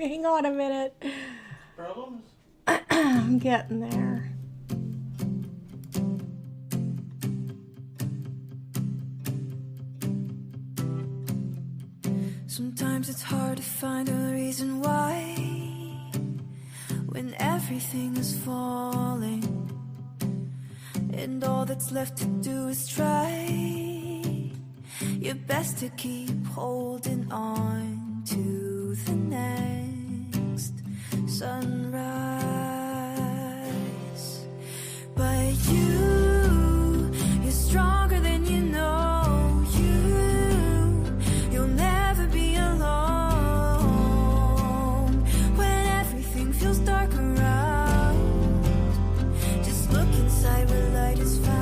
Hang on a minute. Problems? I'm getting there. Sometimes it's hard to find a reason why when everything is falling and all that's left to do is try your best to keep holding on to the next sunrise. But you're stronger than you know. You'll never be alone when everything feels dark around. Just look inside where light is found.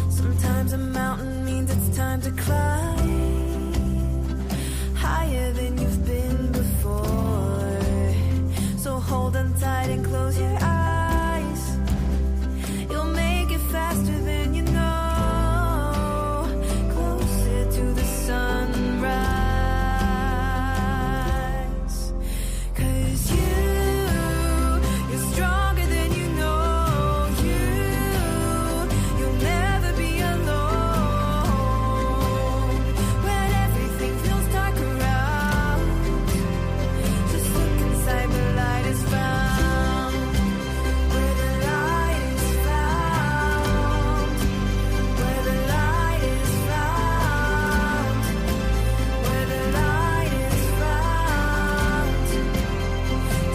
Sometimes a mountain means it's time to climb higher than you've been before. So hold on tight and close your eyes. You'll make it faster than you know. Closer to the sunrise. 'Cause you're stronger than you know. You'll never be alone when everything feels dark around. Just look inside where light is found. Where the light is found. Where the light is found. Where the light is found.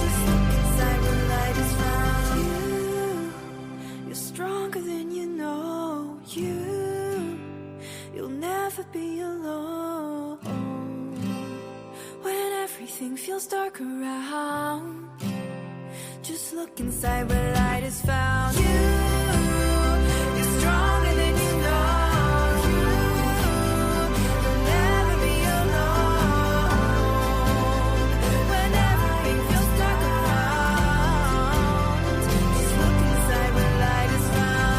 Just look inside where light is found. You're stronger than you know. You'll never be alone when everything feels dark around. Just look inside where light is found. You're stronger than you know. You'll never be alone when everything feels dark around. Just look inside where light is found.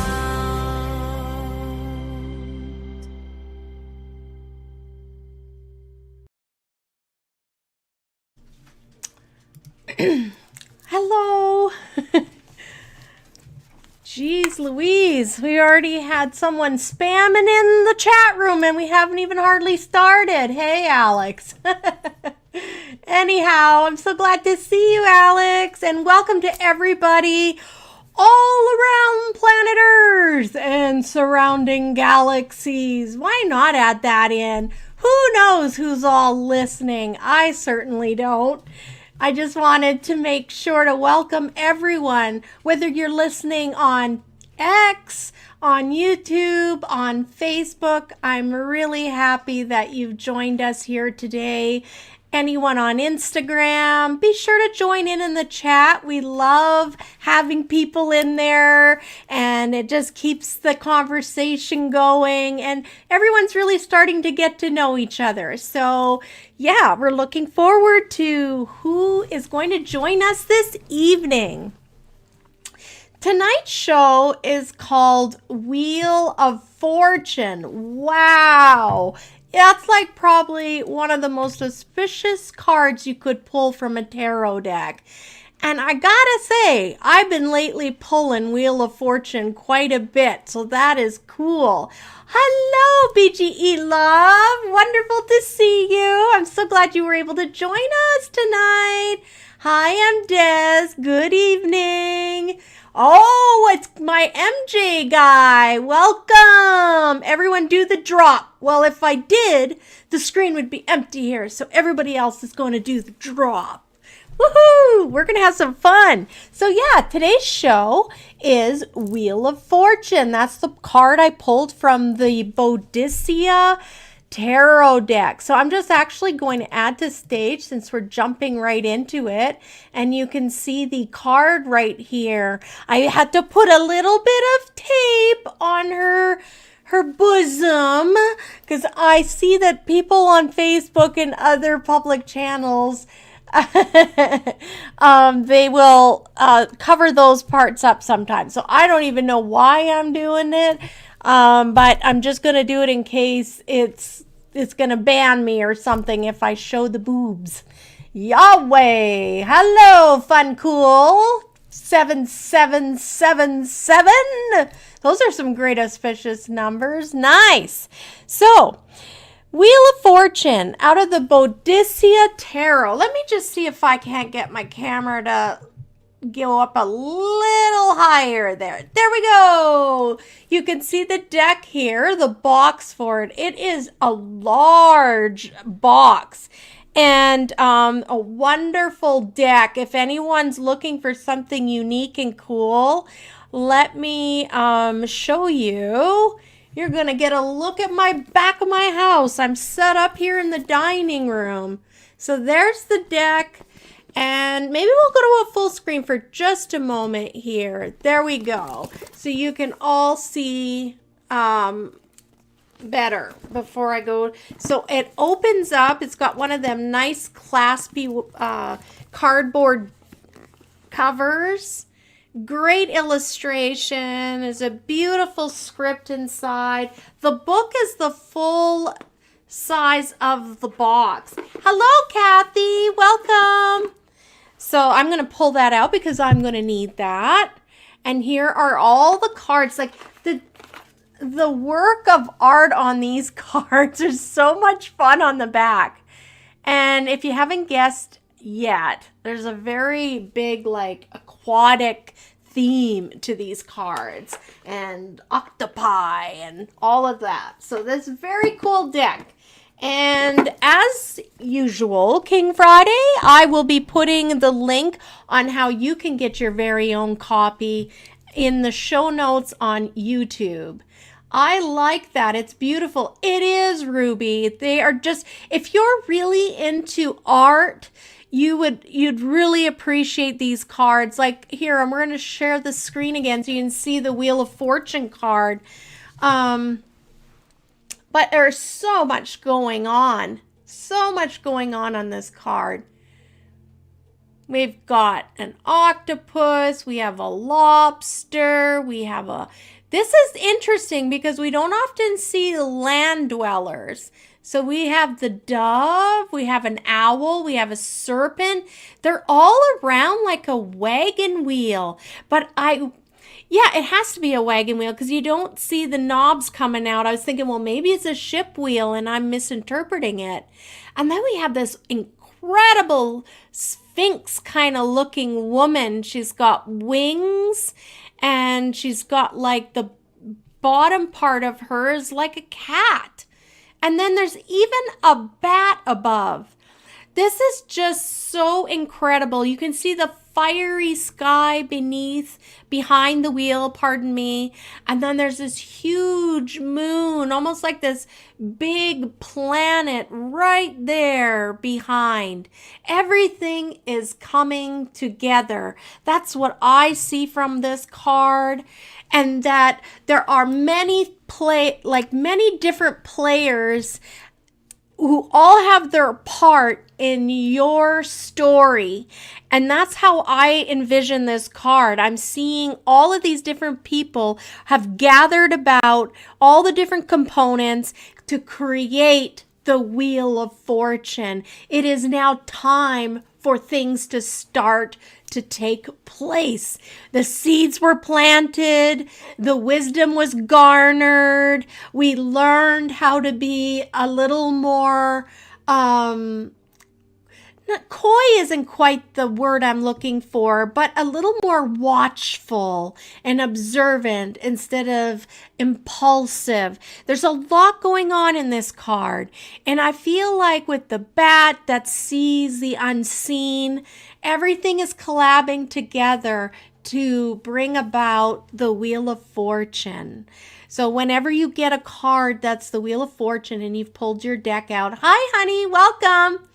Hello. Jeez Louise, we already had someone spamming in the chat room and we haven't even hardly started. Hey, Alex. Anyhow, I'm so glad to see you, Alex, and welcome to everybody all around planet Earth and surrounding galaxies. Why not add that in? Who knows who's all listening? I certainly don't. I just wanted to make sure to welcome everyone, whether you're listening on X, on YouTube, on Facebook. I'm really happy that you've joined us here today. Anyone on Instagram, be sure to join in the chat. We love having people in there and it just keeps the conversation going and everyone's really starting to get to know each other. So yeah, we're looking forward to who is going to join us this evening. Tonight's show is called Wheel of Fortune. Wow. That's like probably one of the most auspicious cards you could pull from a tarot deck. And I gotta say, I've been lately pulling Wheel of Fortune quite a bit, so that is cool. Hello, BGE Love. Wonderful to see you. I'm so glad you were able to join us tonight. Hi, I'm Des. Good evening. Oh, it's my MJ guy. Welcome. Everyone do the drop. Well, if I did, the screen would be empty here, so everybody else is going to do the drop. Woohoo! We're going to have some fun. So yeah, today's show is Wheel of Fortune. That's the card I pulled from the Bodicea tarot deck. So I'm just actually going to add to stage since we're jumping right into it. And you can see the card right here. I had to put a little bit of tape on her bosom because I see that people on Facebook and other public channels they will cover those parts up sometimes. So I don't even know why I'm doing it. But I'm just going to do it in case it's going to ban me or something if I show the boobs. Yahweh. Hello, Fun Cool. 7777. Those are some great auspicious numbers. Nice. So, Wheel of Fortune out of the Boadicea Tarot. Let me just see if I can't get my camera to go up a little higher there. There we go. You can see the deck here, the box for it. It is a large box and a wonderful deck. If anyone's looking for something unique and cool, let me show you. You're going to get a look at my back of my house. I'm set up here in the dining room. So there's the deck. And maybe we'll go to a full screen for just a moment here. There we go. So you can all see better before I go. So it opens up. It's got one of them nice claspy cardboard covers. Great illustration. There's a beautiful script inside. The book is the full size of the box. Hello, Kathy. Welcome. So I'm going to pull that out because I'm going to need that. And here are all the cards. Like the work of art on these cards is so much fun on the back. And if you haven't guessed yet, there's a very big like aquatic theme to these cards and octopi and all of that. So this very cool deck. And as usual, King Friday, I will be putting the link on how you can get your very own copy in the show notes on YouTube. I like that. It's beautiful. It is, Ruby. They are just, if you're really into art, you'd really appreciate these cards. Like here, we're going to share the screen again so you can see the Wheel of Fortune card. But there's so much going on. So much going on this card. We've got an octopus. We have a lobster. We have a... This is interesting because we don't often see land dwellers. So we have the dove. We have an owl. We have a serpent. They're all around like a wagon wheel. But yeah, it has to be a wagon wheel because you don't see the knobs coming out. I was thinking, well, maybe it's a ship wheel and I'm misinterpreting it. And then we have this incredible sphinx kind of looking woman. She's got wings and she's got like the bottom part of her is like a cat. And then there's even a bat above. This is just so incredible. You can see the fiery sky behind the wheel, pardon me. And then there's this huge moon, almost like this big planet right there behind. Everything is coming together. That's what I see from this card. And that there are many different players who all have their part in your story. And that's how I envision this card. I'm seeing all of these different people have gathered about all the different components to create the Wheel of Fortune. It is now time for things to start to take place. The seeds were planted, the wisdom was garnered, we learned how to be a little more coy isn't quite the word I'm looking for, but a little more watchful and observant instead of impulsive. There's a lot going on in this card. And I feel like with the bat that sees the unseen, everything is collabing together to bring about the Wheel of Fortune. So whenever you get a card that's the Wheel of Fortune and you've pulled your deck out, hi honey, welcome.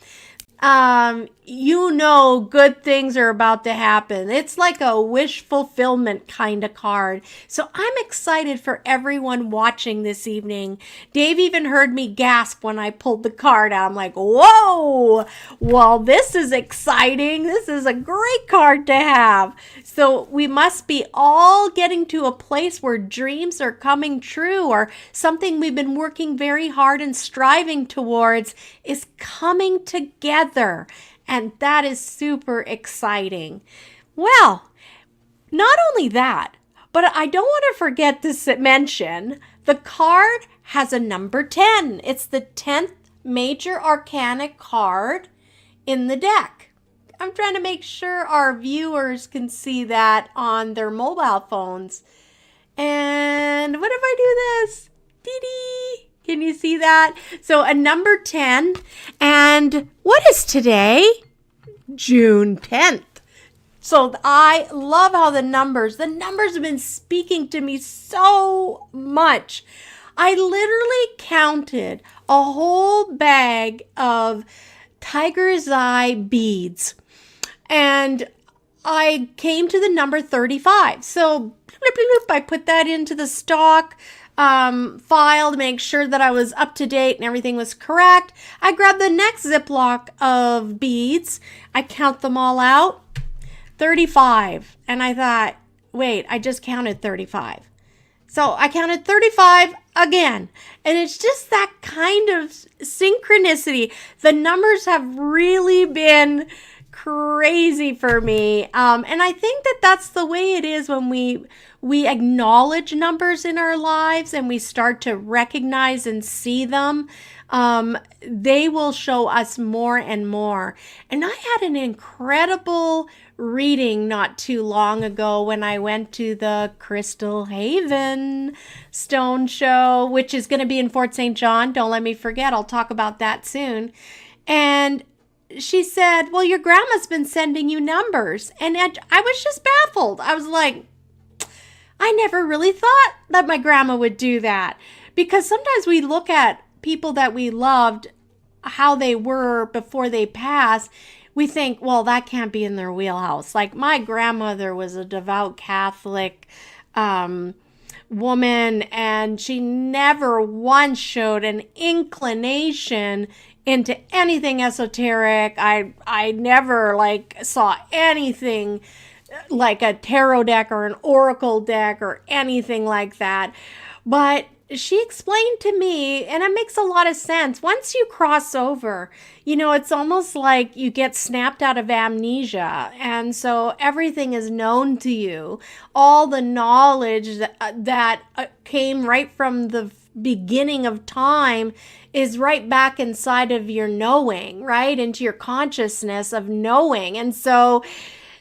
you know good things are about to happen. It's like a wish fulfillment kind of card. So I'm excited for everyone watching this evening. Dave even heard me gasp when I pulled the card out. I'm like, whoa, well, this is exciting. This is a great card to have. So we must be all getting to a place where dreams are coming true, or something we've been working very hard and striving towards is coming together. And that is super exciting. Well, not only that, but I don't want to forget to mention the card has a number 10. It's the 10th major arcana card in the deck. I'm trying to make sure our viewers can see that on their mobile phones. And what if I do this? Dee-dee! Can you see that? So a number 10. And what is today? June 10th. So I love how the numbers have been speaking to me so much. I literally counted a whole bag of tiger's eye beads. And I came to the number 35. So I put that into the stock file to make sure that I was up to date and everything was correct. I grabbed the next Ziploc of beads. I count them all out. 35. And I thought, wait, I just counted 35. So I counted 35 again. And it's just that kind of synchronicity. The numbers have really been crazy for me. And I think that that's the way it is when we acknowledge numbers in our lives and we start to recognize and see them. They will show us more and more. And I had an incredible reading not too long ago when I went to the Crystal Haven Stone Show, which is going to be in Fort St. John. Don't let me forget. I'll talk about that soon. And she said, well, your grandma's been sending you numbers. And I was just baffled. I was like, I never really thought that my grandma would do that. Because sometimes we look at people that we loved, how they were before they passed. We think, well, that can't be in their wheelhouse. Like my grandmother was a devout Catholic woman, and she never once showed an inclination into anything esoteric. I never saw anything like a tarot deck or an oracle deck or anything like that. But she explained to me, and it makes a lot of sense. Once you cross over, it's almost like you get snapped out of amnesia. And so everything is known to you. All the knowledge that came right from the beginning of time is right back inside of your knowing, right? Into your consciousness of knowing. And so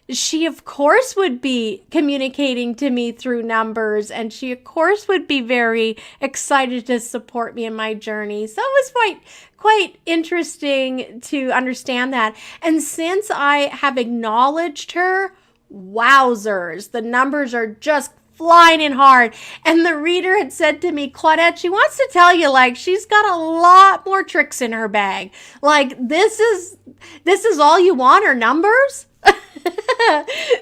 she, of course, would be communicating to me through numbers, and she, of course, would be very excited to support me in my journey. So it was quite interesting to understand that. And since I have acknowledged her, wowzers, the numbers are just flying in hard. And the reader had said to me, Claudette, she wants to tell you, she's got a lot more tricks in her bag. This is all you want are numbers?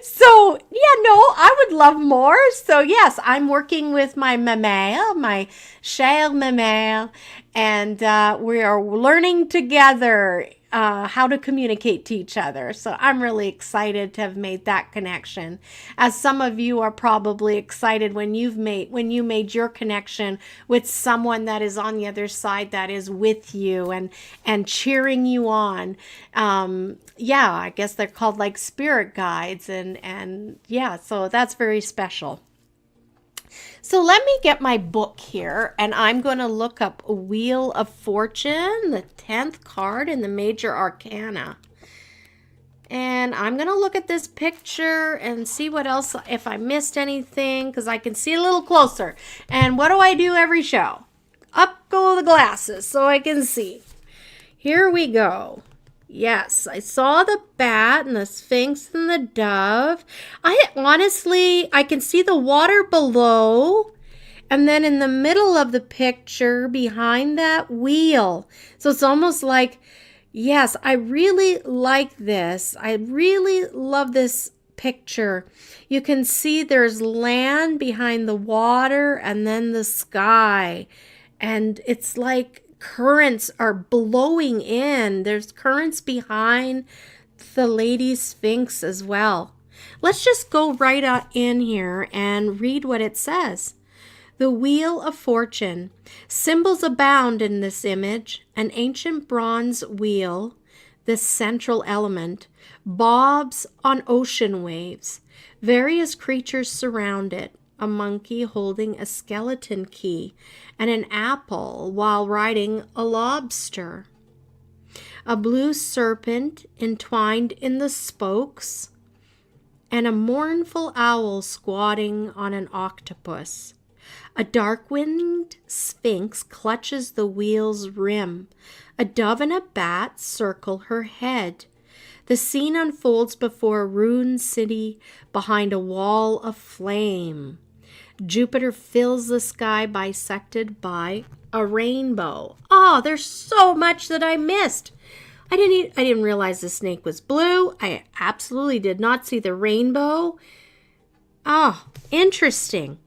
So, I would love more. So, yes, I'm working with my mamère, my chère mamère, and we are learning together how to communicate to each other. So I'm really excited to have made that connection. As some of you are probably excited when you made your connection with someone that is on the other side, that is with you and cheering you on. I guess they're called spirit guides, and so that's very special. So let me get my book here, and I'm going to look up Wheel of Fortune, the 10th card in the Major Arcana. And I'm going to look at this picture and see what else, if I missed anything, because I can see a little closer. And what do I do every show? Up go the glasses so I can see. Here we go. Yes, I saw the bat and the sphinx and the dove. I can see the water below. And then in the middle of the picture, behind that wheel. So it's almost like Yes, I really like this. I really love this picture. You can see there's land behind the water and then the sky. And it's like currents are blowing in. There's currents behind the Lady Sphinx as well. Let's just go right in here and read what it says. The Wheel of Fortune. Symbols abound in this image. An ancient bronze wheel, this central element, bobs on ocean waves. Various creatures surround it. A monkey holding a skeleton key and an apple while riding a lobster. A blue serpent entwined in the spokes, and a mournful owl squatting on an octopus. A dark-winged sphinx clutches the wheel's rim. A dove and a bat circle her head. The scene unfolds before a ruined city behind a wall of flame. Jupiter fills the sky bisected by a rainbow. Oh, there's so much that I missed. I didn't realize the snake was blue. I absolutely did not see the rainbow. Oh, interesting.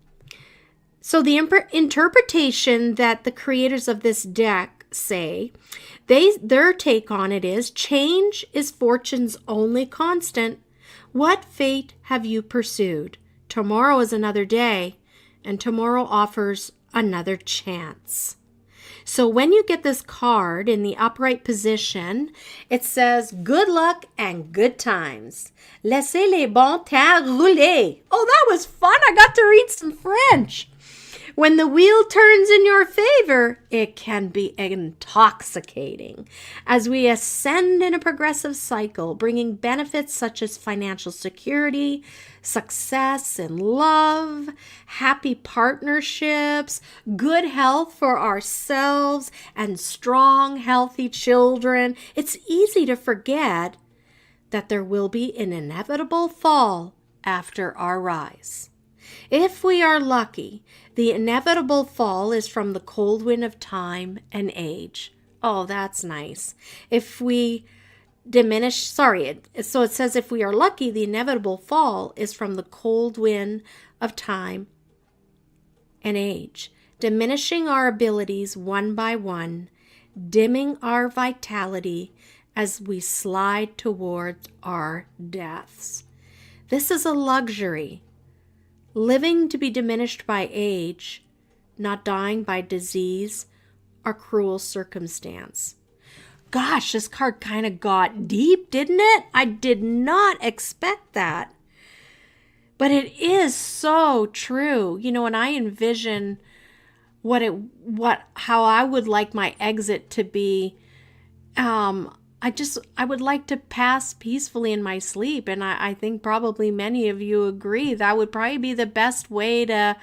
So the interpretation that the creators of this deck say, their take on it is, change is fortune's only constant. What fate have you pursued? Tomorrow is another day, and tomorrow offers another chance. So when you get this card in the upright position, it says, good luck and good times. Laissez les bons temps rouler. Oh, that was fun. I got to read some French. When the wheel turns in your favor, it can be intoxicating as we ascend in a progressive cycle, bringing benefits such as financial security, success in love, happy partnerships, good health for ourselves, and strong, healthy children. It's easy to forget that there will be an inevitable fall after our rise. If we are lucky, the inevitable fall is from the cold wind of time and age. Oh, that's nice. If we so it says if we are lucky, the inevitable fall is from the cold wind of time and age, diminishing our abilities one by one, dimming our vitality as we slide toward our deaths. This is a luxury. Living to be diminished by age, not dying by disease or cruel circumstance. Gosh, this card kind of got deep, didn't it? I did not expect that. But it is so true. You know, when I envision how I would like my exit to be, I would like to pass peacefully in my sleep. And I think probably many of you agree that would probably be the best way to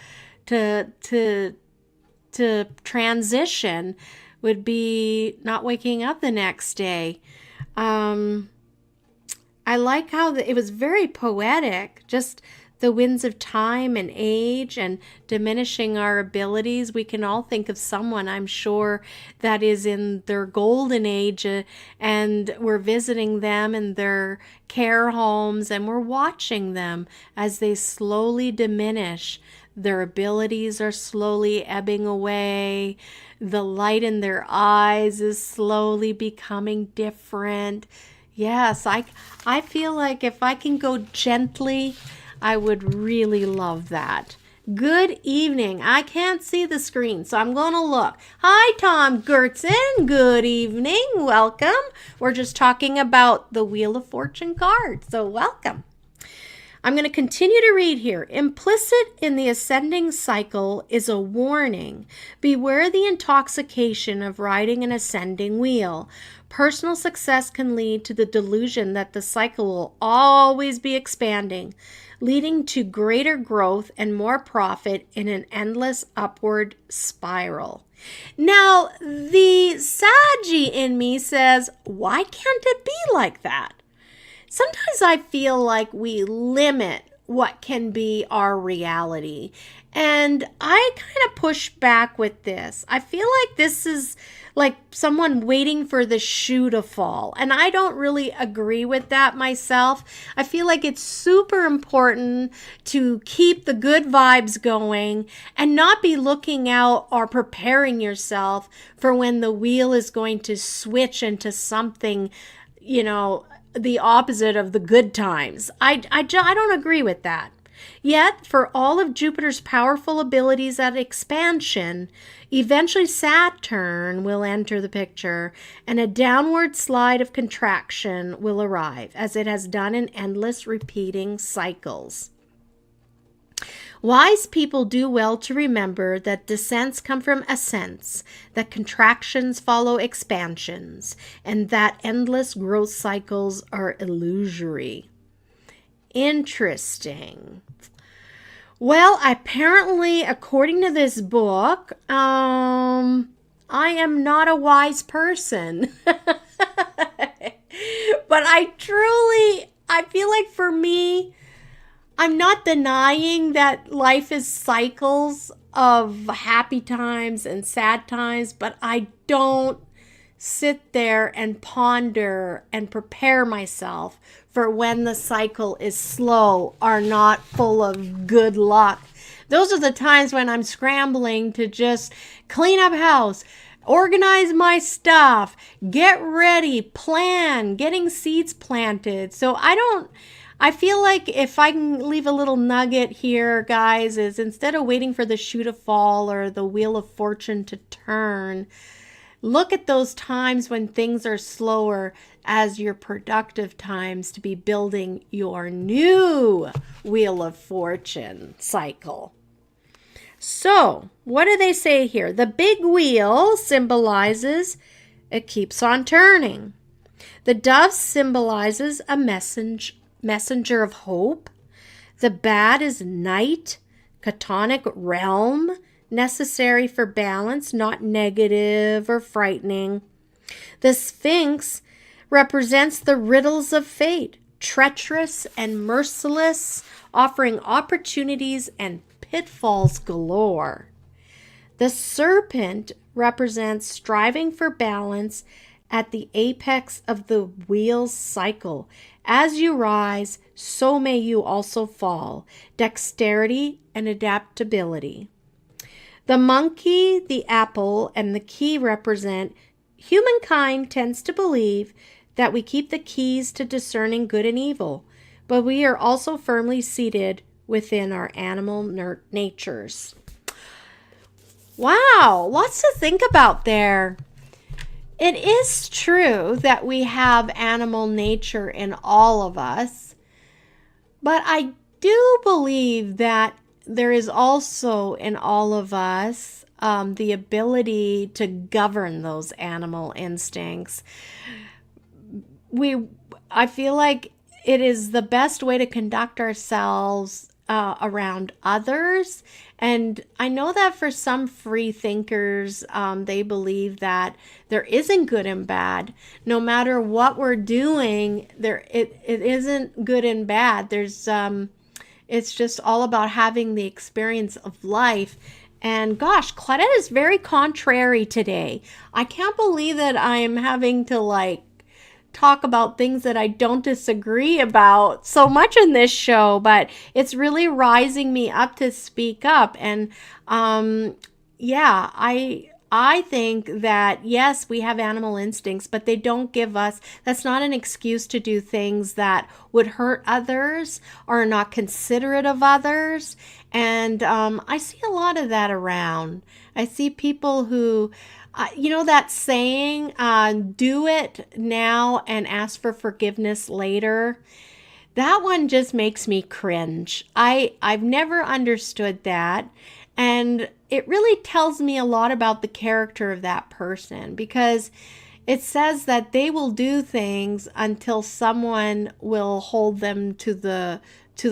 transition, would be not waking up the next day. I like how it was very poetic, just the winds of time and age and diminishing our abilities. We can all think of someone, I'm sure, that is in their golden age, and we're visiting them in their care homes, and we're watching them as they slowly diminish. Their abilities are slowly ebbing away. The light in their eyes is slowly becoming different. Yes, I feel like if I can go gently, I would really love that. Good evening. I can't see the screen, so I'm going to look. Hi, Tom Gertzen. Good evening. Welcome. We're just talking about the Wheel of Fortune card, so welcome. I'm going to continue to read here. Implicit in the ascending cycle is a warning. Beware the intoxication of riding an ascending wheel. Personal success can lead to the delusion that the cycle will always be expanding, leading to greater growth and more profit in an endless upward spiral. Now, the Saggy in me says, why can't it be like that? Sometimes I feel like we limit what can be our reality. And I kind of push back with this. I feel like this is like someone waiting for the shoe to fall. And I don't really agree with that myself. I feel like it's super important to keep the good vibes going and not be looking out or preparing yourself for when the wheel is going to switch into something, the opposite of the good times. I don't agree with that. Yet, for all of Jupiter's powerful abilities at expansion, eventually Saturn will enter the picture and a downward slide of contraction will arrive, as it has done in endless repeating cycles. Wise people do well to remember that descents come from ascents, that contractions follow expansions, and that endless growth cycles are illusory. Interesting. Well, apparently, according to this book, I am not a wise person. But I feel like for me, I'm not denying that life is cycles of happy times and sad times, but I don't sit there and ponder and prepare myself for when the cycle is slow or not full of good luck. Those are the times when I'm scrambling to just clean up house, organize my stuff, get ready, plan, getting seeds planted. So I feel like if I can leave a little nugget here, guys, is instead of waiting for the shoe to fall or the wheel of fortune to turn, look at those times when things are slower as your productive times to be building your new wheel of fortune cycle. So, what do they say here? The big wheel symbolizes it keeps on turning. The dove symbolizes a messenger of hope. The bat is night, chthonic realm, necessary for balance, not negative or frightening. The Sphinx represents the riddles of fate, treacherous and merciless, offering opportunities and pitfalls galore. The serpent represents striving for balance at the apex of the wheel's cycle. As you rise, so may you also fall. Dexterity and adaptability. The monkey, the apple, and the key represent humankind tends to believe that we keep the keys to discerning good and evil, but we are also firmly seated within our animal natures. Wow, lots to think about there. It is true that we have animal nature in all of us, but I do believe that there is also in all of us the ability to govern those animal instincts. I feel like it is the best way to conduct ourselves around others. And I know that for some free thinkers, they believe that there isn't good and bad. No matter what we're doing, it isn't good and bad. It's just all about having the experience of life. And gosh, Claudette is very contrary today. I can't believe that I am having to talk about things that I don't disagree about so much in this show, but it's really rising me up to speak up. And I think that yes, we have animal instincts, but they don't give us, that's not an excuse to do things that would hurt others or are not considerate of others. And I see a lot of that around. I see people who that saying, do it now and ask for forgiveness later. That one just makes me cringe. I've never understood that. And it really tells me a lot about the character of that person, because it says that they will do things until someone will hold them to the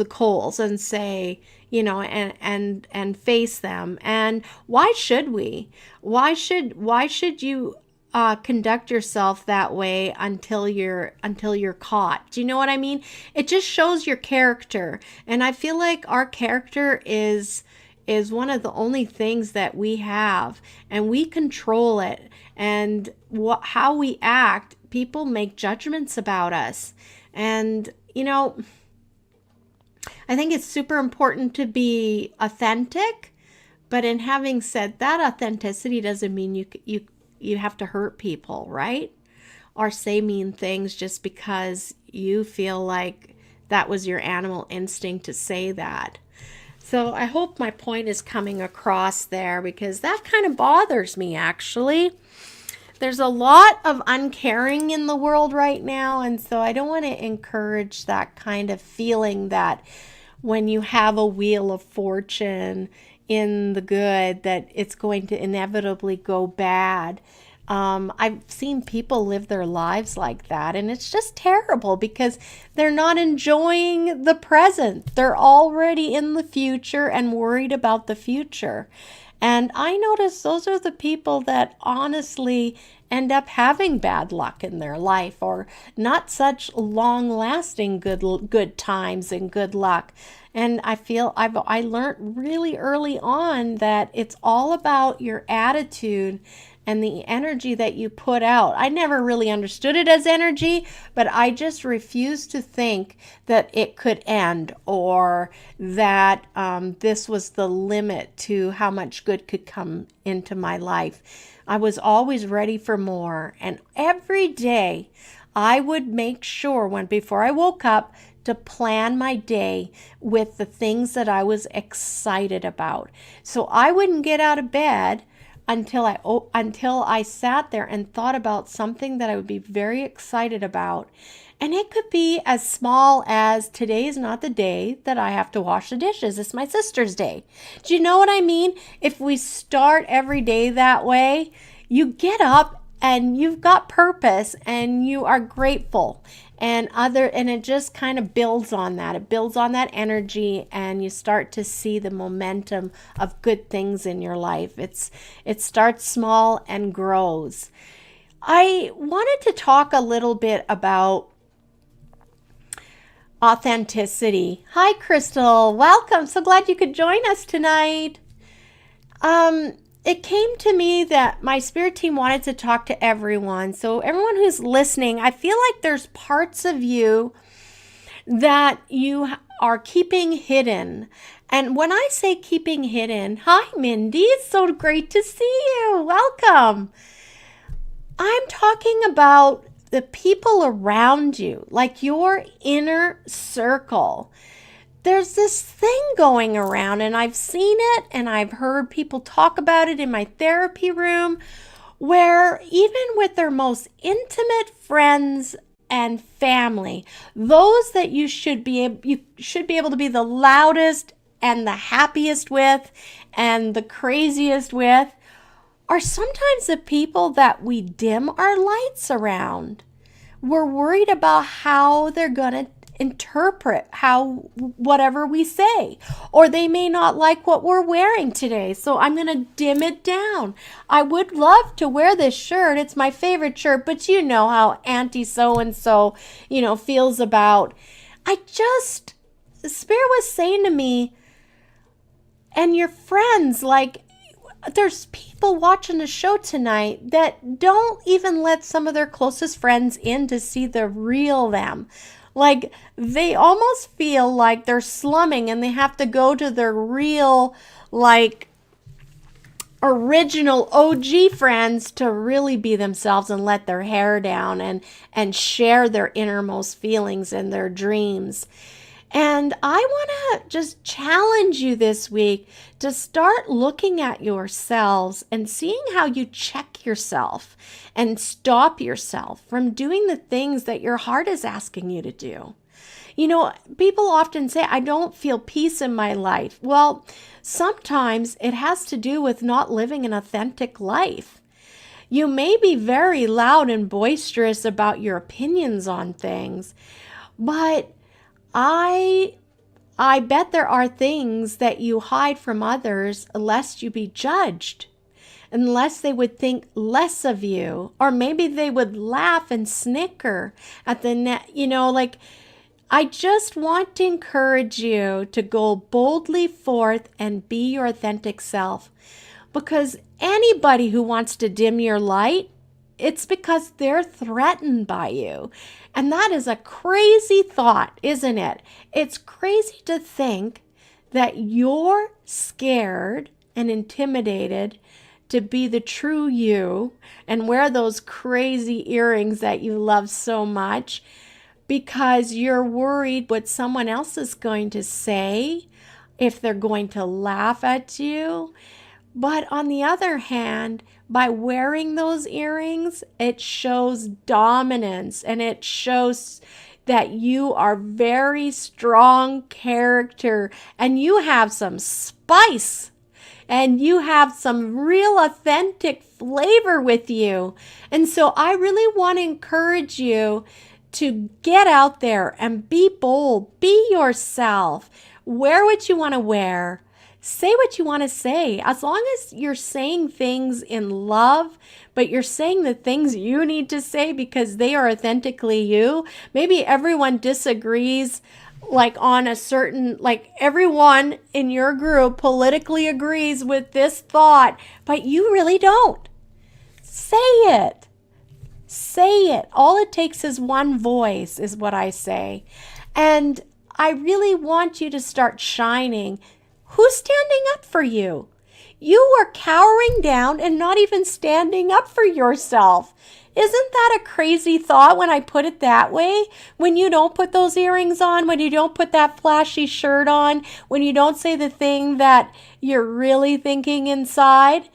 coals and say, and face them. And why should we? Why should you conduct yourself that way until you're caught. Do you know what I mean? It just shows your character. And I feel like our character is one of the only things that we have, and we control it. And how we act, people make judgments about us. And I think it's super important to be authentic, but in having said that, authenticity doesn't mean you have to hurt people, right? Or say mean things just because you feel like that was your animal instinct to say that. So I hope my point is coming across there, because that kind of bothers me, actually. There's a lot of uncaring in the world right now, and so I don't want to encourage that kind of feeling that when you have a wheel of fortune in the good, that it's going to inevitably go bad. I've seen people live their lives like that, and it's just terrible because they're not enjoying the present. They're already in the future and worried about the future. And I notice those are the people that honestly end up having bad luck in their life, or not such long-lasting good times and good luck. And I feel I learned really early on that it's all about your attitude and the energy that you put out. I never really understood it as energy, but I just refused to think that it could end, or that this was the limit to how much good could come into my life. I was always ready for more, and every day I would make sure before I woke up to plan my day with the things that I was excited about. So I wouldn't get out of bed until I sat there and thought about something that I would be very excited about. And it could be as small as, today is not the day that I have to wash the dishes. It's my sister's day. Do you know what I mean? If we start every day that way, you get up and you've got purpose and you are grateful. And it just kind of builds on that. It builds on that energy, and you start to see the momentum of good things in your life. It starts small and grows. I wanted to talk a little bit about authenticity. Hi, Crystal. Welcome. So glad you could join us tonight. It came to me that my spirit team wanted to talk to everyone. So everyone who's listening, I feel like there's parts of you that you are keeping hidden. And when I say keeping hidden, hi, Mindy. It's so great to see you. Welcome. I'm talking about the people around you, like your inner circle. There's this thing going around, and I've seen it, and I've heard people talk about it in my therapy room, where even with their most intimate friends and family, those that you should be able to be the loudest and the happiest with and the craziest with, are sometimes the people that we dim our lights around. We're worried about how they're going to interpret whatever we say, or they may not like what we're wearing today, so I'm going to dim it down. I would love to wear this shirt. It's my favorite shirt, but you know how Auntie so-and-so, feels about. Spirit was saying to me, and your friends, like, there's people watching the show tonight that don't even let some of their closest friends in to see the real them. Like, they almost feel like they're slumming and they have to go to their real, like, original OG friends to really be themselves and let their hair down and share their innermost feelings and their dreams. And I want to just challenge you this week to start looking at yourselves and seeing how you check yourself and stop yourself from doing the things that your heart is asking you to do. People often say, I don't feel peace in my life. Well, sometimes it has to do with not living an authentic life. You may be very loud and boisterous about your opinions on things, but I bet there are things that you hide from others lest you be judged. unless they would think less of you, or maybe they would laugh and snicker at the net, like, I just want to encourage you to go boldly forth and be your authentic self, because anybody who wants to dim your light, it's because they're threatened by you. And that is a crazy thought, isn't it? It's crazy to think that you're scared and intimidated to be the true you and wear those crazy earrings that you love so much because you're worried what someone else is going to say, if they're going to laugh at you. But on the other hand, by wearing those earrings, it shows dominance, and it shows that you are very strong character, and you have some spice, and you have some real authentic flavor with you. And so I really want to encourage you to get out there and be bold, be yourself, wear what you want to wear. Say what you want to say, as long as you're saying things in love, but you're saying the things you need to say because they are authentically you. Maybe everyone disagrees, like on a certain, like everyone in your group politically agrees with this thought, but you really don't. Say it. Say it. All it takes is one voice, is what I say. And I really want you to start shining. Who's standing up for you? You are cowering down and not even standing up for yourself. Isn't that a crazy thought when I put it that way? When you don't put those earrings on, when you don't put that flashy shirt on, when you don't say the thing that you're really thinking inside,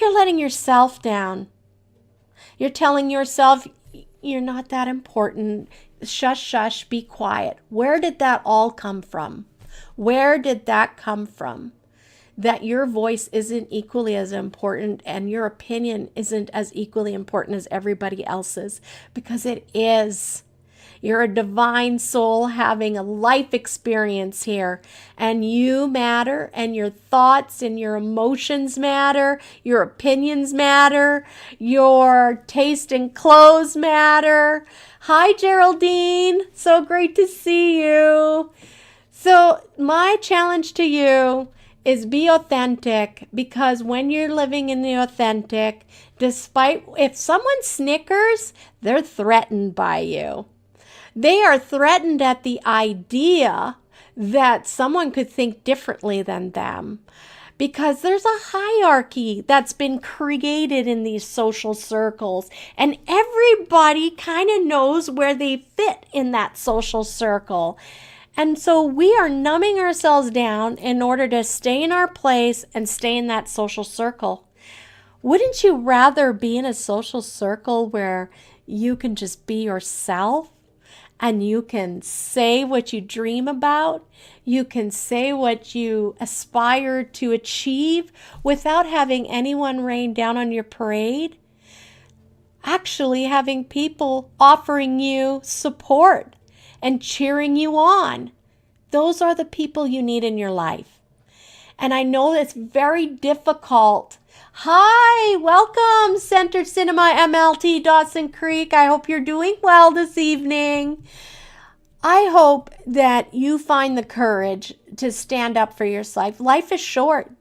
you're letting yourself down. You're telling yourself you're not that important. Shush, shush, be quiet. Where did that all come from? Where did that come from? That your voice isn't equally as important and your opinion isn't as equally important as everybody else's, because it is. You're a divine soul having a life experience here, and you matter, and your thoughts and your emotions matter, your opinions matter, your taste in clothes matter. Hi, Geraldine. So great to see you. So my challenge to you is be authentic, because when you're living in the authentic, despite if someone snickers, they're threatened by you. They are threatened at the idea that someone could think differently than them, because there's a hierarchy that's been created in these social circles, and everybody kind of knows where they fit in that social circle. And so we are numbing ourselves down in order to stay in our place and stay in that social circle. Wouldn't you rather be in a social circle where you can just be yourself and you can say what you dream about? You can say what you aspire to achieve without having anyone rain down on your parade? Actually having people offering you support and cheering you on. Those are the people you need in your life. And I know it's very difficult. Hi, welcome, Center Cinema MLT Dawson Creek. I hope you're doing well this evening. I hope that you find the courage to stand up for yourself. Life is short.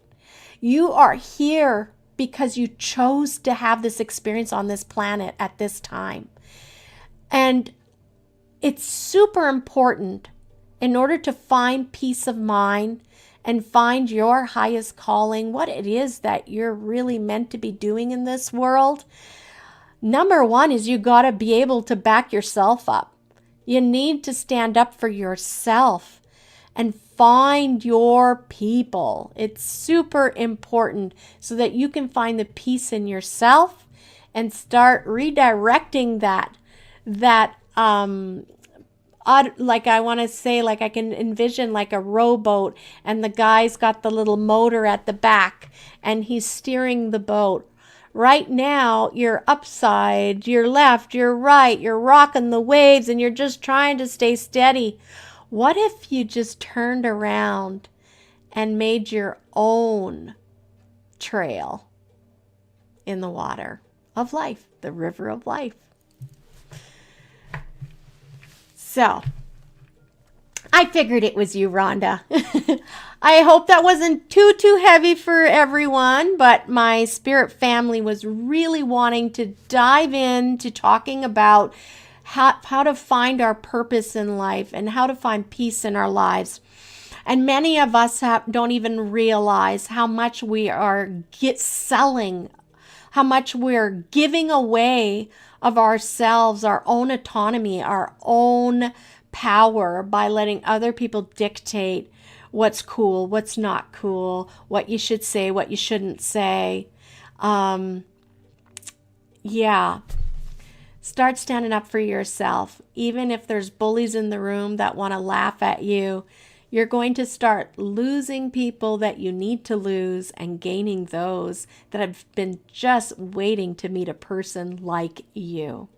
You are here because you chose to have this experience on this planet at this time. And it's super important, in order to find peace of mind and find your highest calling, what it is that you're really meant to be doing in this world. Number one is you got to be able to back yourself up. You need to stand up for yourself and find your people. It's super important so that you can find the peace in yourself and start redirecting that like I want to say, like I can envision like a rowboat, and the guy's got the little motor at the back and he's steering the boat. Right now, you're upside, you're left, you're right, you're rocking the waves and you're just trying to stay steady. What if you just turned around and made your own trail? in the water of life, the river of life. So, I figured it was you, Rhonda. I hope that wasn't too heavy for everyone, but my spirit family was really wanting to dive into talking about how to find our purpose in life and how to find peace in our lives. And many of us don't even realize how much we are selling, how much we're giving away of ourselves, our own autonomy, our own power by letting other people dictate what's cool, what's not cool, what you should say, what you shouldn't say. Yeah. Start standing up for yourself. Even if there's bullies in the room that want to laugh at you, you're going to start losing people that you need to lose and gaining those that have been just waiting to meet a person like you.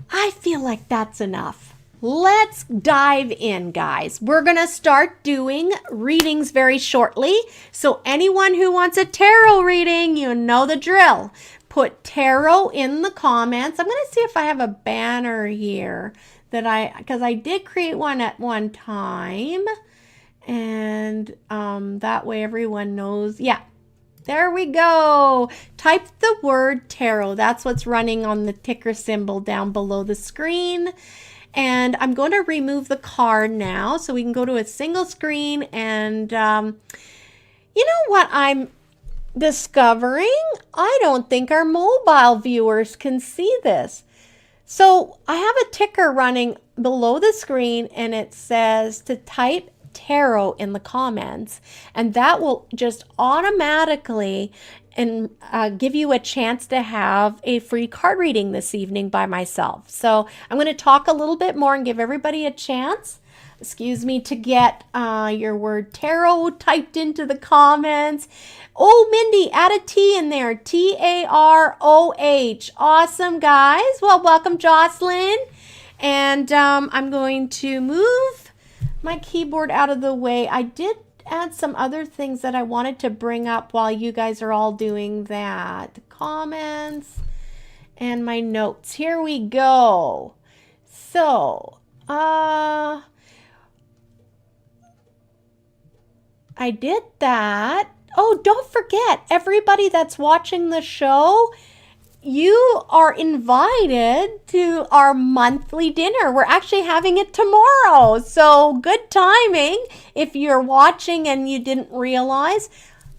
I feel like that's enough. Let's dive in, guys. We're going to start doing readings very shortly. So anyone who wants a tarot reading, you know the drill. Put tarot in the comments. I'm going to see if I have a banner here because I did create one at one time. And that way everyone knows. Yeah. There we go. Type the word tarot. That's what's running on the ticker symbol down below the screen. And I'm going to remove the card now so we can go to a single screen. And you know what I'm discovering? I don't think our mobile viewers can see this. So I have a ticker running below the screen and it says to type tarot in the comments, and that will just automatically give you a chance to have a free card reading this evening by myself. So I'm going to talk a little bit more and give everybody a chance, to get your word tarot typed into the comments. Oh, Mindy, add a T in there. TAROH. Awesome, guys. Well, welcome, Jocelyn. And I'm going to move my keyboard out of the way. I did add some other things that I wanted to bring up while you guys are all doing that. Comments and my notes. Here we go. So, I did that. Oh, don't forget, everybody that's watching the show, you are invited to our monthly dinner. We're actually having it tomorrow. So good timing. If you're watching and you didn't realize,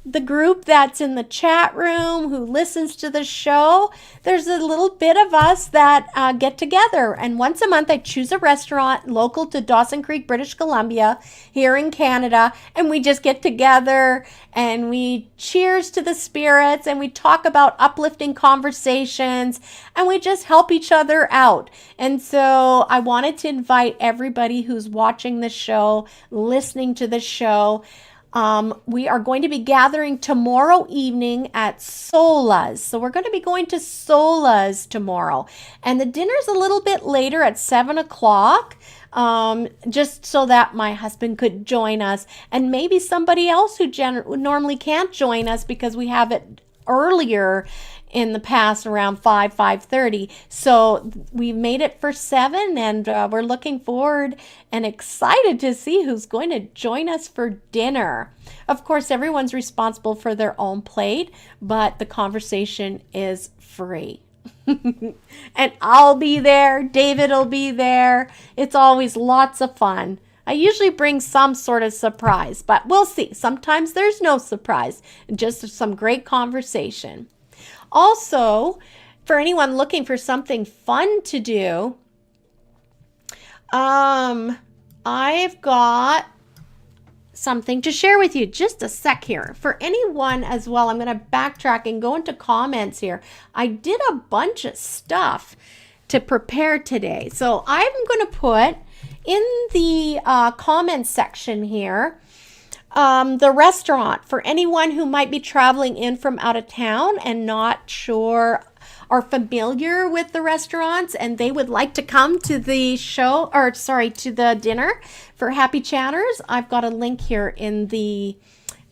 the group that's in the chat room who listens to the show, there's a little bit of us that get together. And once a month, I choose a restaurant local to Dawson Creek, British Columbia, here in Canada. And we just get together and we cheers to the spirits and we talk about uplifting conversations and we just help each other out. And so I wanted to invite everybody who's watching the show, listening to the show. We are going to be gathering tomorrow evening at Sola's. So we're going to be going to Sola's tomorrow. And the dinner's a little bit later at 7 o'clock, just so that my husband could join us. And maybe somebody else who normally can't join us because we have it earlier in the past around 5:30. So we made it for 7 and we're looking forward and excited to see who's going to join us for dinner. Of course, everyone's responsible for their own plate, but the conversation is free. And I'll be there. David will be there. It's always lots of fun. I usually bring some sort of surprise, but we'll see. Sometimes there's no surprise, just some great conversation. Also, for anyone looking for something fun to do, I've got something to share with you. Just a sec here. For anyone as well, I'm going to backtrack and go into comments here. I did a bunch of stuff to prepare today. So I'm going to put in the comments section here the restaurant for anyone who might be traveling in from out of town and not sure or familiar with the restaurants and they would like to come to the to the dinner for Happy Chatters. I've got a link here in the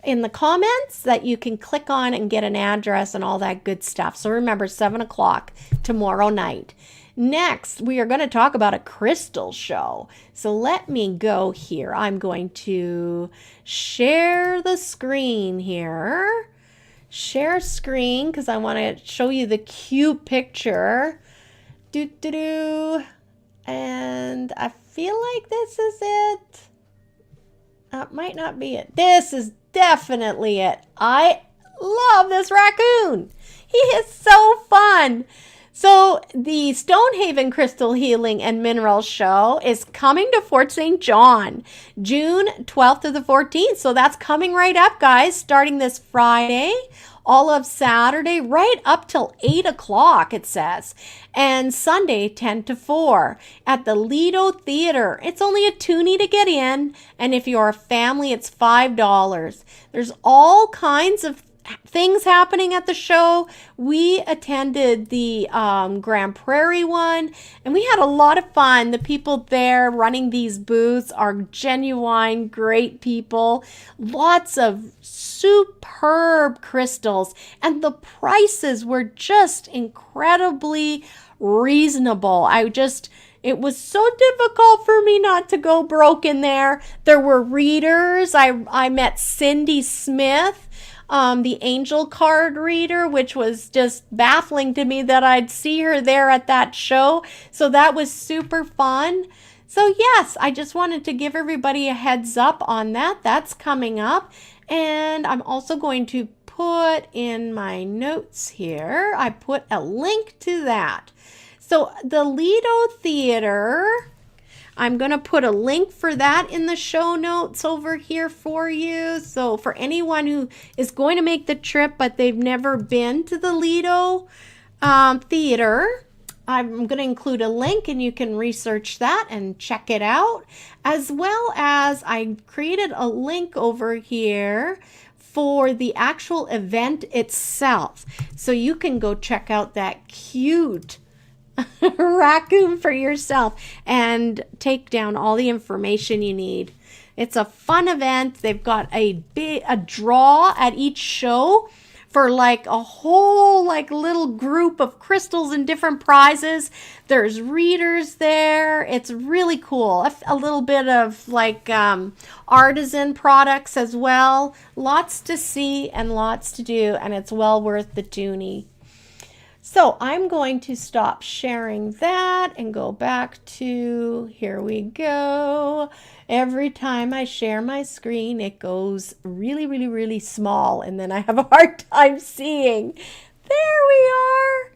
in the comments that you can click on and get an address and all that good stuff. So remember, 7 o'clock tomorrow night. Next, we are going to talk about a crystal show. So let me go here. I'm going to share the screen here. Share screen because I want to show you the cute picture. And I feel like this is it. That might not be it. This is definitely it. I love this raccoon. He is so fun. So the Stonehaven Crystal Healing and Mineral Show is coming to Fort St. John, June 12th to the 14th. So that's coming right up, guys, starting this Friday, all of Saturday, right up till 8 o'clock, it says, and Sunday, 10 to 4 at the Lido Theater. It's only a toonie to get in, and if you're a family, it's $5. There's all kinds of things happening at the show. We attended the Grand Prairie one, and we had a lot of fun. The people there running these booths are genuine, great people. Lots of superb crystals, and the prices were just incredibly reasonable. It was so difficult for me not to go broke in there. There were readers. I met Cindy Smith, the angel card reader, which was just baffling to me that I'd see her there at that show. So that was super fun. So yes, I just wanted to give everybody a heads up on that. That's coming up. And I'm also going to put in my notes here, I put a link to that. So the Lido Theater, I'm going to put a link for that in the show notes over here for you. So for anyone who is going to make the trip, but they've never been to the Lido Theater, I'm going to include a link and you can research that and check it out. As well as I created a link over here for the actual event itself. So you can go check out that cute raccoon for yourself and take down all the information you need. It's a fun event. They've got a draw at each show for like a whole little group of crystals and different prizes. There's readers there. It's really cool. A little bit of artisan products as well. Lots to see and lots to do, and it's well worth the toonie. So I'm going to stop sharing that and go back to, here we go. Every time I share my screen, it goes really, really, really small, and then I have a hard time seeing. There we are.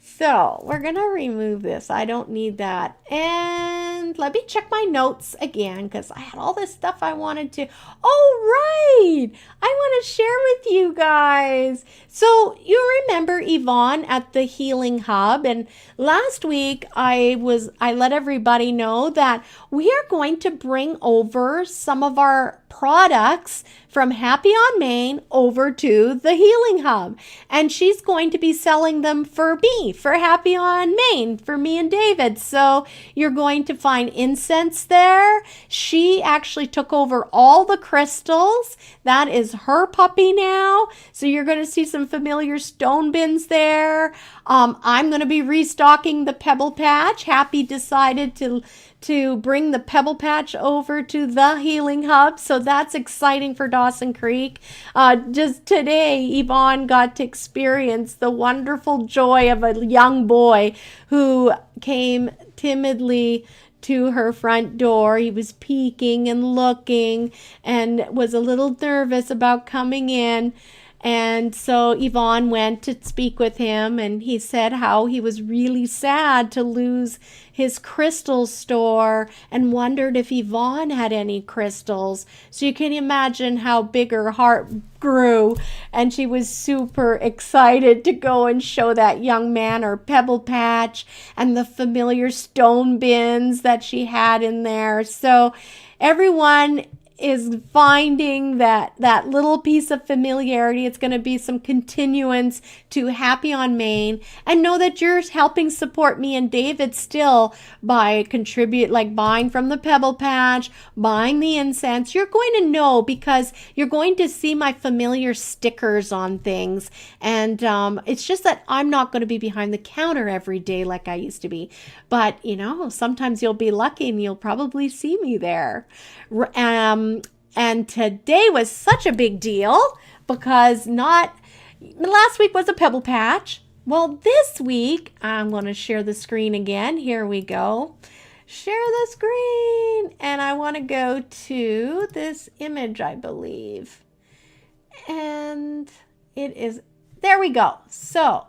So we're going to remove this. I don't need that. And let me check my notes again because I had all this stuff I wanted to. Oh, right. I want to share with you guys. So you remember Yvonne at the Healing Hub, and last week I let everybody know that we are going to bring over some of our products from Happy on Main over to the Healing Hub, and she's going to be selling them for Happy on Main, for me and David. So you're going to find incense there. She actually took over all the crystals. That is her puppy now. So you're going to see some familiar stone bins there. I'm going to be restocking the Pebble Patch. Happy decided to bring the Pebble Patch over to the Healing Hub. So that's exciting for Dawson Creek. Just today, Yvonne got to experience the wonderful joy of a young boy who came timidly to her front door. He was peeking and looking and was a little nervous about coming in. And so Yvonne went to speak with him, and he said how he was really sad to lose his crystal store and wondered if Yvonne had any crystals. So you can imagine how big her heart grew, and she was super excited to go and show that young man her Pebble Patch and the familiar stone bins that she had in there. So everyone is finding that little piece of familiarity. It's going to be some continuance to Happy on Main, and know that you're helping support me and David still by like buying from the Pebble Patch, buying the incense. You're going to know because you're going to see my familiar stickers on things, and it's just that I'm not going to be behind the counter every day like I used to be, but sometimes you'll be lucky and you'll probably see me there. And today was such a big deal because last week was a Pebble Patch. Well, this week, I'm going to share the screen again. Here we go. Share the screen. And I want to go to this image, I believe. And there we go. So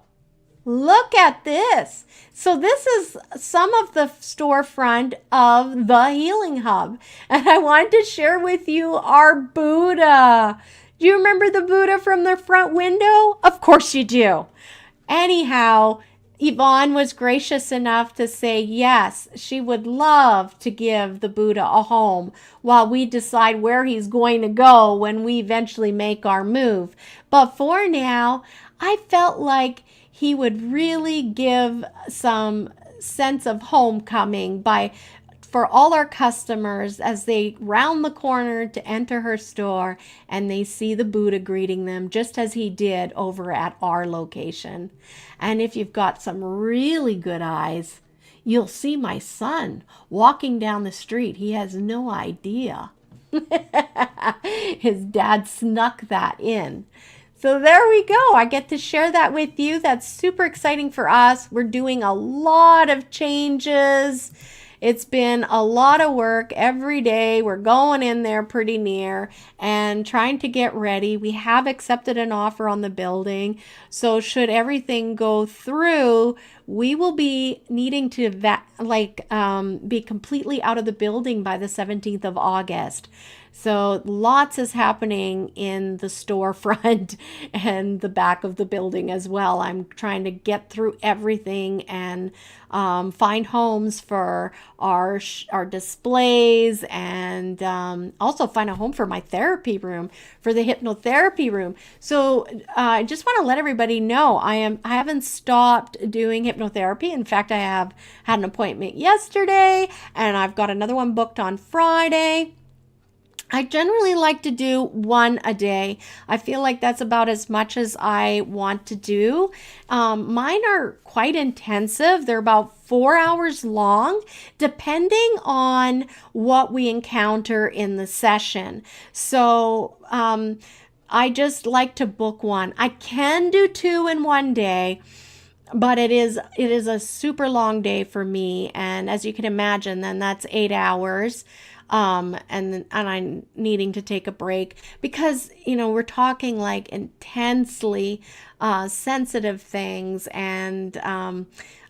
look at this. So this is some of the storefront of the Healing Hub. And I wanted to share with you our Buddha. Do you remember the Buddha from the front window? Of course you do. Anyhow, Yvonne was gracious enough to say yes, she would love to give the Buddha a home while we decide where he's going to go when we eventually make our move. But for now, I felt like he would really give some sense of homecoming for all our customers as they round the corner to enter her store and they see the Buddha greeting them just as he did over at our location. And if you've got some really good eyes, you'll see my son walking down the street. He has no idea. His dad snuck that in. So there we go. I get to share that with you. That's super exciting for us. We're doing a lot of changes. It's been a lot of work every day. We're going in there pretty near and trying to get ready. We have accepted an offer on the building. So should everything go through, we will be needing to be completely out of the building by the 17th of August. So lots is happening in the storefront and the back of the building as well. I'm trying to get through everything and find homes for our displays, and also find a home for my therapy room, for the hypnotherapy room. So I just want to let everybody know I haven't stopped doing hypnotherapy. In fact, I have had an appointment yesterday, and I've got another one booked on Friday. I generally like to do one a day. I feel like that's about as much as I want to do. Mine are quite intensive. They're about 4 hours long, depending on what we encounter in the session. So I just like to book one. I can do 2 in one day, but it is a super long day for me. And as you can imagine, then that's 8 hours. And I'm needing to take a break because, we're talking like intensely sensitive things, and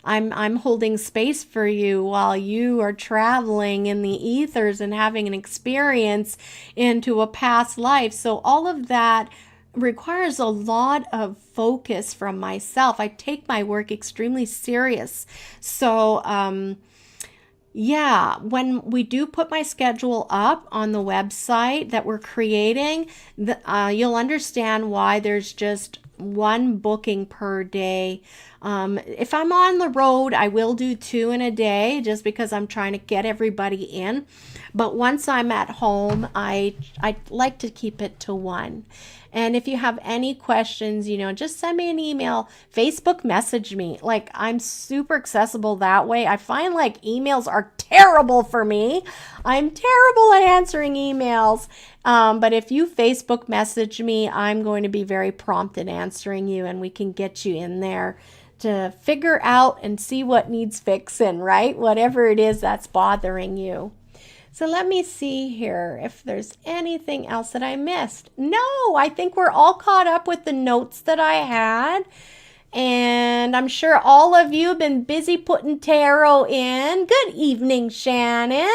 I'm holding space for you while you are traveling in the ethers and having an experience into a past life. So all of that requires a lot of focus from myself. I take my work extremely serious. So, yeah, when we do put my schedule up on the website that we're creating, you'll understand why there's just one booking per day. If I'm on the road, I will do 2 in a day just because I'm trying to get everybody in. But once I'm at home, I like to keep it to 1. And if you have any questions, just send me an email, Facebook message me. Like, I'm super accessible that way. I find like emails are terrible for me. I'm terrible at answering emails. But if you Facebook message me, I'm going to be very prompt in answering you, and we can get you in there to figure out and see what needs fixing, right? Whatever it is that's bothering you. So let me see here if there's anything else that I missed. No, I think we're all caught up with the notes that I had. And I'm sure all of you have been busy putting tarot in. Good evening, Shannon.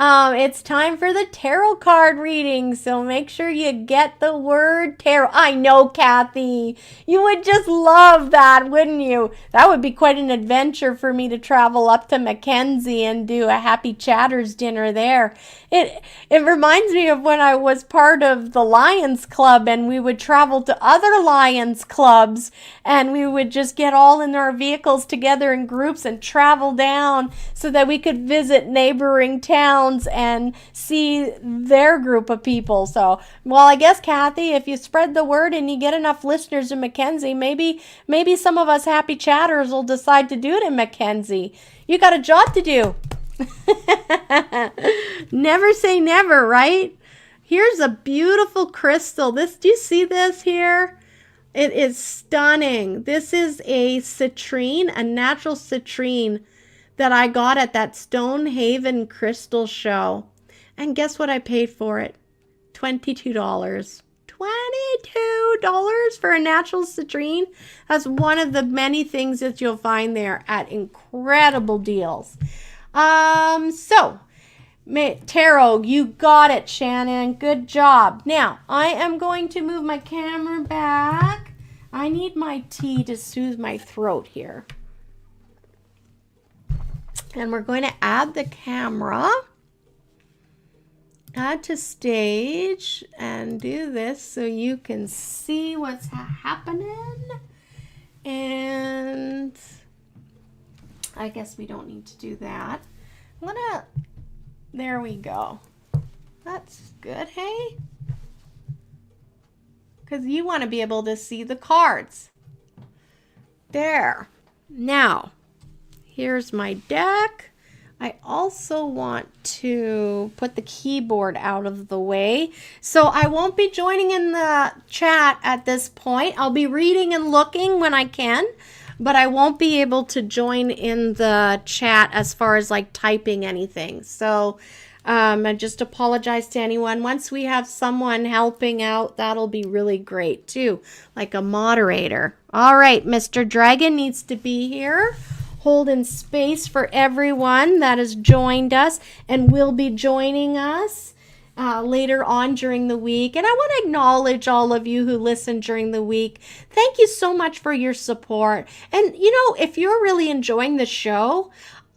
It's time for the tarot card reading, so make sure you get the word tarot. I know, Kathy, you would just love that, wouldn't you? That would be quite an adventure for me to travel up to Mackenzie and do a Happy Chatters dinner there. It reminds me of when I was part of the Lions Club and we would travel to other Lions Clubs and we would just get all in our vehicles together in groups and travel down so that we could visit neighboring towns and see their group of people. So, well, I guess, Kathy, if you spread the word and you get enough listeners in Mackenzie, maybe some of us happy chatters will decide to do it in Mackenzie. You got a job to do. Never say never, right? Here's a beautiful crystal. Do you see this here? It is stunning. This is a citrine, a natural citrine that I got at that Stonehaven Crystal Show. And guess what I paid for it? $22. $22 for a natural citrine. That's one of the many things that you'll find there at incredible deals. So, tarot, you got it, Shannon. Good job. Now, I am going to move my camera back. I need my tea to soothe my throat here. And we're going to add the camera, add to stage, and do this so you can see what's happening. And I guess we don't need to do that. There we go. That's good, hey? Because you want to be able to see the cards. There. Now, here's my deck. I also want to put the keyboard out of the way. So I won't be joining in the chat at this point. I'll be reading and looking when I can, but I won't be able to join in the chat as far as like typing anything. So I just apologize to anyone. Once we have someone helping out, that'll be really great too, like a moderator. All right, Mr. Dragon needs to be here, holding space for everyone that has joined us and will be joining us later on during the week. And I want to acknowledge all of you who listen during the week. Thank you so much for your support. And, you know, if you're really enjoying the show,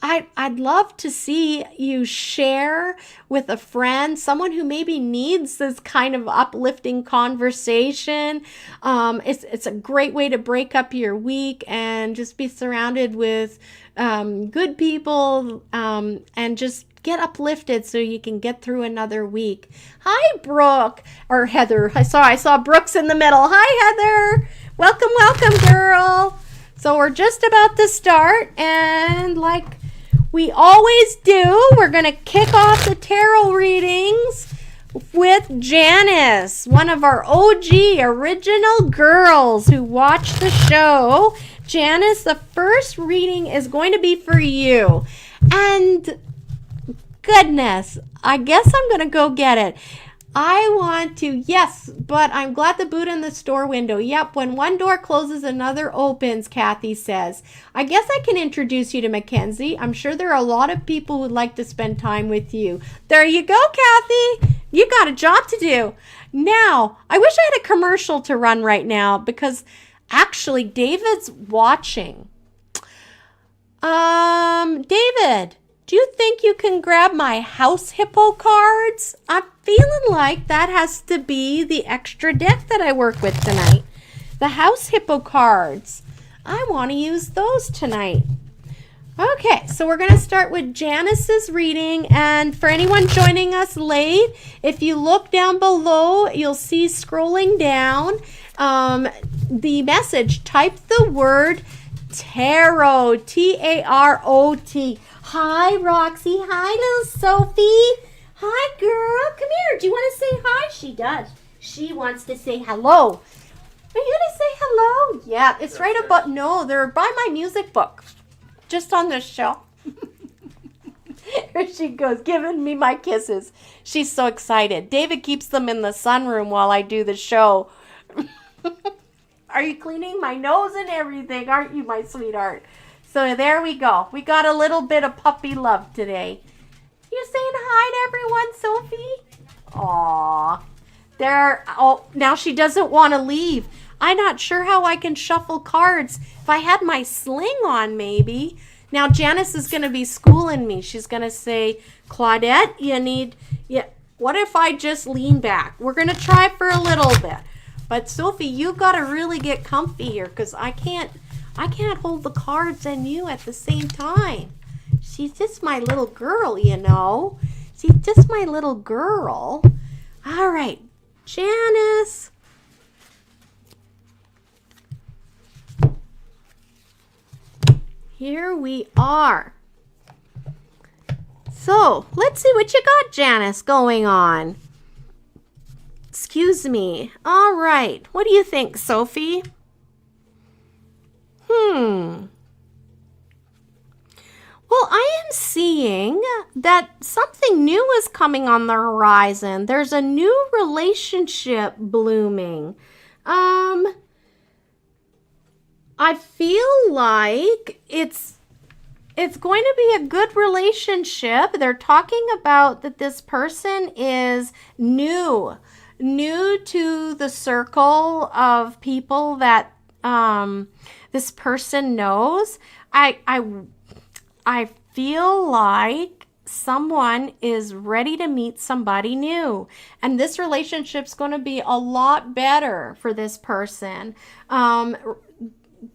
I'd love to see you share with a friend, someone who maybe needs this kind of uplifting conversation. It's a great way to break up your week and just be surrounded with good people and just get uplifted so you can get through another week. Hi, Brooke, or Heather. I saw Brooks in the middle. Hi, Heather. Welcome, girl. So we're just about to start, and like we always do, we're going to kick off the tarot readings with Janice, one of our OG original girls who watch the show. Janice, the first reading is going to be for you. And goodness, I guess I'm going to go get it. I want to, yes, but I'm glad the Buddha in the store window. Yep, when one door closes, another opens, Kathy says. I guess I can introduce you to Mackenzie. I'm sure there are a lot of people who would like to spend time with you. There you go, Kathy. You got a job to do. Now, I wish I had a commercial to run right now because actually David's watching. David, do you think you can grab my house hippo cards? I'm feeling like that has to be the extra deck that I work with tonight. The house hippo cards. I want to use those tonight. Okay, so we're going to start with Janice's reading. And for anyone joining us late, if you look down below, you'll see scrolling down the message. Type the word tarot, T-A-R-O-T. Hi, Roxy. Hi, little Sophie. Hi, girl. Come here. Do you want to say hi? She does. She wants to say hello. Are you going to say hello? Yeah, it's right about, no, they're by my music book. Just on the shelf. Here she goes, giving me my kisses. She's so excited. David keeps them in the sunroom while I do the show. Are you cleaning my nose and everything, aren't you, my sweetheart? So there we go. We got a little bit of puppy love today. You saying hi? hi to everyone, Sophie. Aw. There. Oh, now she doesn't want to leave. I'm not sure how I can shuffle cards. If I had my sling on, maybe. Now Janice is going to be schooling me. She's going to say, Claudette, what if I just lean back? We're going to try for a little bit. But Sophie, you got to really get comfy here because I can't hold the cards and you at the same time. She's just my little girl, She's just my little girl. All right, Janice. Here we are. So, let's see what you got, Janice, going on. Excuse me. All right. What do you think, Sophie? Well, I am seeing that something new is coming on the horizon. There's a new relationship blooming. I feel like it's going to be a good relationship. They're talking about that this person is new to the circle of people that this person knows. I feel like someone is ready to meet somebody new, and this relationship's going to be a lot better for this person.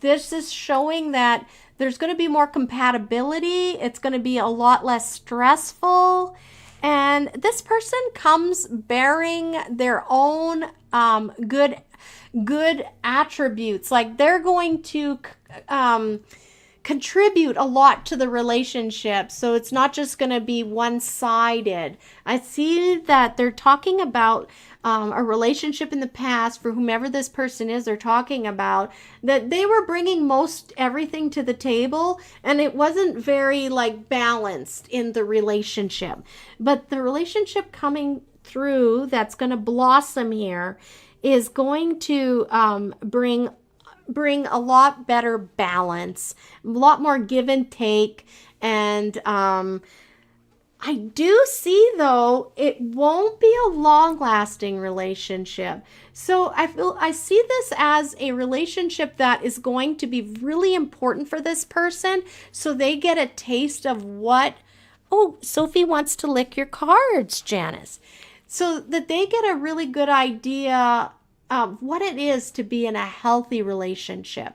This is showing that there's going to be more compatibility. It's going to be a lot less stressful. And this person comes bearing their own good attributes. Like they're going to contribute a lot to the relationship. So it's not just going to be one-sided. I see that they're talking about a relationship in the past for whomever this person is they're talking about, that they were bringing most everything to the table and it wasn't very balanced in the relationship. But the relationship coming through that's going to blossom here is going to bring a lot better balance, a lot more give and take. And I do see, though, it won't be a long-lasting relationship. So I see this as a relationship that is going to be really important for this person, so they get a taste of what, oh, Sophie wants to lick your cards, Janice. So that they get a really good idea of what it is to be in a healthy relationship.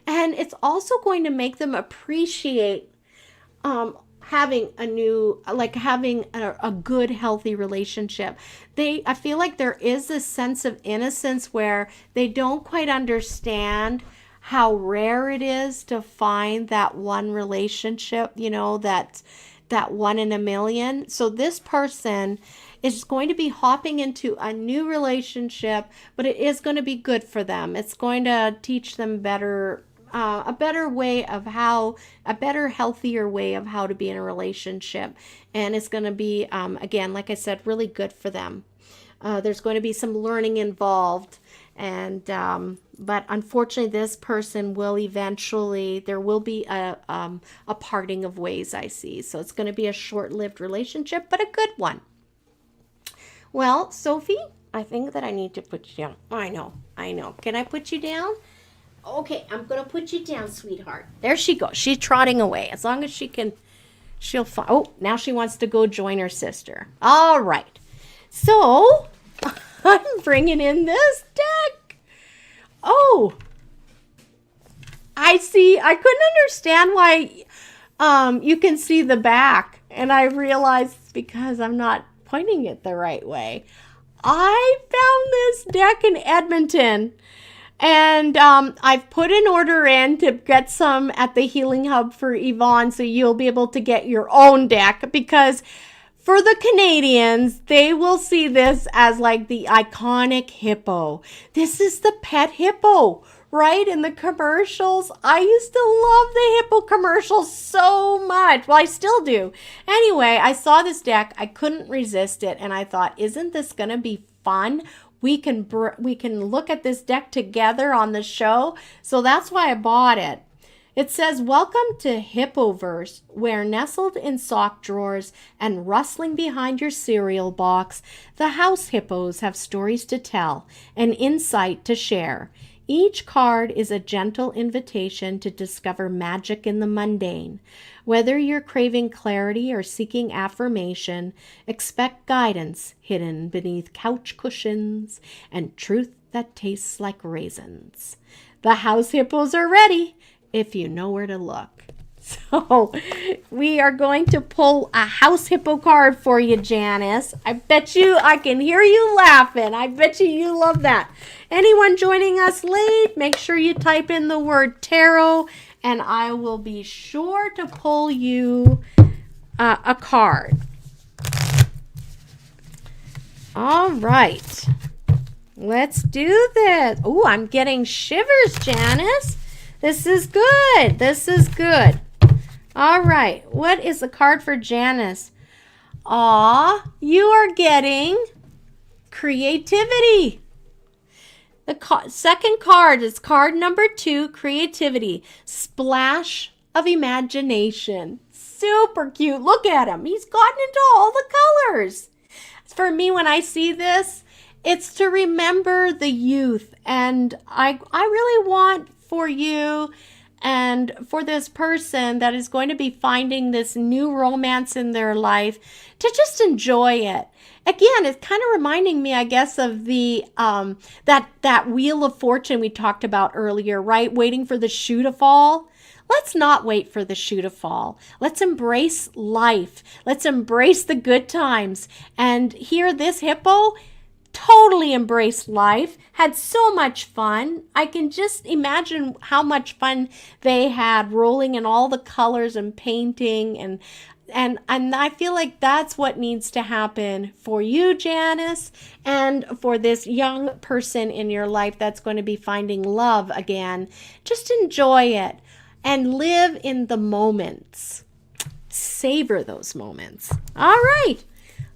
And it's also going to make them appreciate having a good, healthy relationship. I feel like there is this sense of innocence where they don't quite understand how rare it is to find that one relationship, that one in a million. So this person is going to be hopping into a new relationship, but it is going to be good for them. It's going to teach them a better, healthier way of how to be in a relationship. And it's going to be, again, like I said, really good for them. There's going to be some learning involved. And, but unfortunately, this person will eventually, there will be a parting of ways, I see. So it's going to be a short-lived relationship, but a good one. Well, Sophie, I think that I need to put you down. I know. Can I put you down? Okay, I'm going to put you down, sweetheart. There she goes. She's trotting away. As long as she can, oh, now she wants to go join her sister. All right. So, I'm bringing in this deck. Oh, I see. I couldn't understand why you can see the back. And I realized it's because I'm not pointing it the right way. I found this deck in Edmonton. And I've put an order in to get some at the Healing Hub for Yvonne, so you'll be able to get your own deck, because for the Canadians, they will see this as the iconic hippo. This is the pet hippo, right? In the commercials. I used to love the hippo commercials so much. Well, I still do. Anyway, I saw this deck. I couldn't resist it. And I thought, isn't this going to be fun? We can look at this deck together on the show. So that's why I bought it. It says, welcome to Hippoverse, where nestled in sock drawers and rustling behind your cereal box, the house hippos have stories to tell and insight to share. Each card is a gentle invitation to discover magic in the mundane. Whether you're craving clarity or seeking affirmation, expect guidance hidden beneath couch cushions and truth that tastes like raisins. The house hippos are ready if you know where to look. So we are going to pull a house hippo card for you, Janice. I bet you, I can hear you laughing. I bet you love that. Anyone joining us late, make sure you type in the word tarot, and I will be sure to pull you a card. All right. Let's do this. Oh, I'm getting shivers, Janice. This is good. This is good. All right. What is the card for Janice? Aw, you are getting creativity. The second card is card number 2, creativity. Splash of imagination. Super cute. Look at him. He's gotten into all the colors. For me, when I see this, it's to remember the youth. And I really want for you and for this person that is going to be finding this new romance in their life to just enjoy it. Again, it's kind of reminding me, I guess, of the that Wheel of Fortune we talked about earlier, right? Waiting for the shoe to fall. Let's not wait for the shoe to fall. Let's embrace life. Let's embrace the good times. And here, this hippo totally embraced life, had so much fun. I can just imagine how much fun they had rolling in all the colors and painting, and I feel like that's what needs to happen for you, Janice, and for this young person in your life that's going to be finding love again. Just enjoy it and live in the moments. Savor those moments. All right.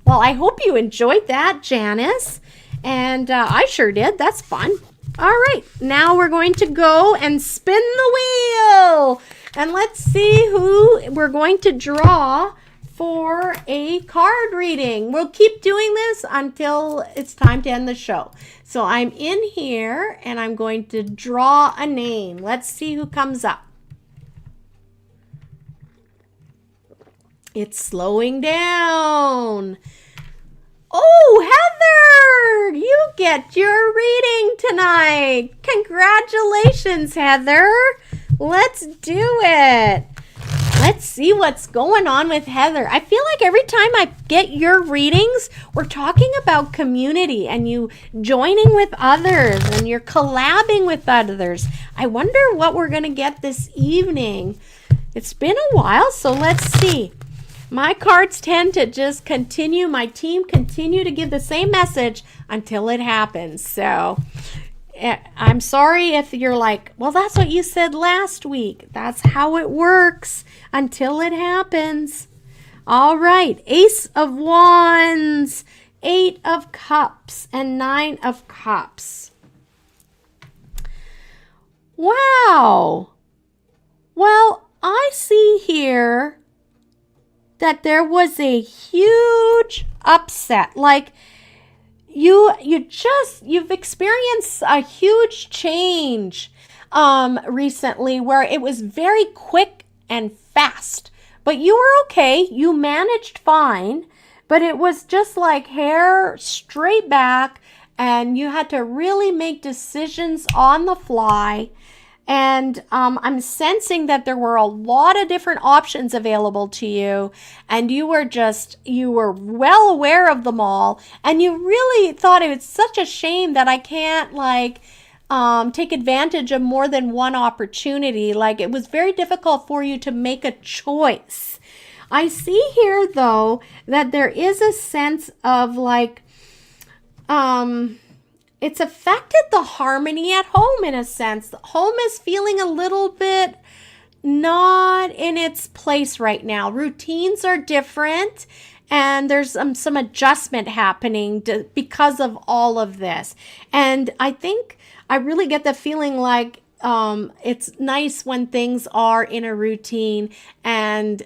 Well, I hope you enjoyed that, Janice. And I sure did. That's fun. All right. Now we're going to go and spin the wheel. And let's see who we're going to draw for a card reading. We'll keep doing this until it's time to end the show. So I'm in here and I'm going to draw a name. Let's see who comes up. It's slowing down. Oh, Heather, you get your reading tonight. Congratulations, Heather. Let's do it. Let's see what's going on with Heather. I feel like every time I get your readings, we're talking about community and you joining with others and you're collabing with others. I wonder what we're going to get this evening. It's been a while, so let's see. My cards tend to just continue, my team continue to give the same message until it happens. So I'm sorry if you're like, well, that's what you said last week. That's how it works until it happens. All right, Ace of Wands, 8 of Cups, and 9 of Cups. Wow. Well, I see here that there was a huge upset. Like you've experienced a huge change recently where it was very quick and fast. But you were okay. You managed fine. But it was just like hair straight back and you had to really make decisions on the fly. And I'm sensing that there were a lot of different options available to you. And you were well aware of them all. And you really thought it was such a shame that I can't take advantage of more than one opportunity. Like it was very difficult for you to make a choice. I see here though that there is a sense of it's affected the harmony at home in a sense. Home is feeling a little bit not in its place right now. Routines are different and there's some adjustment happening because of all of this. And I think I really get the feeling like it's nice when things are in a routine and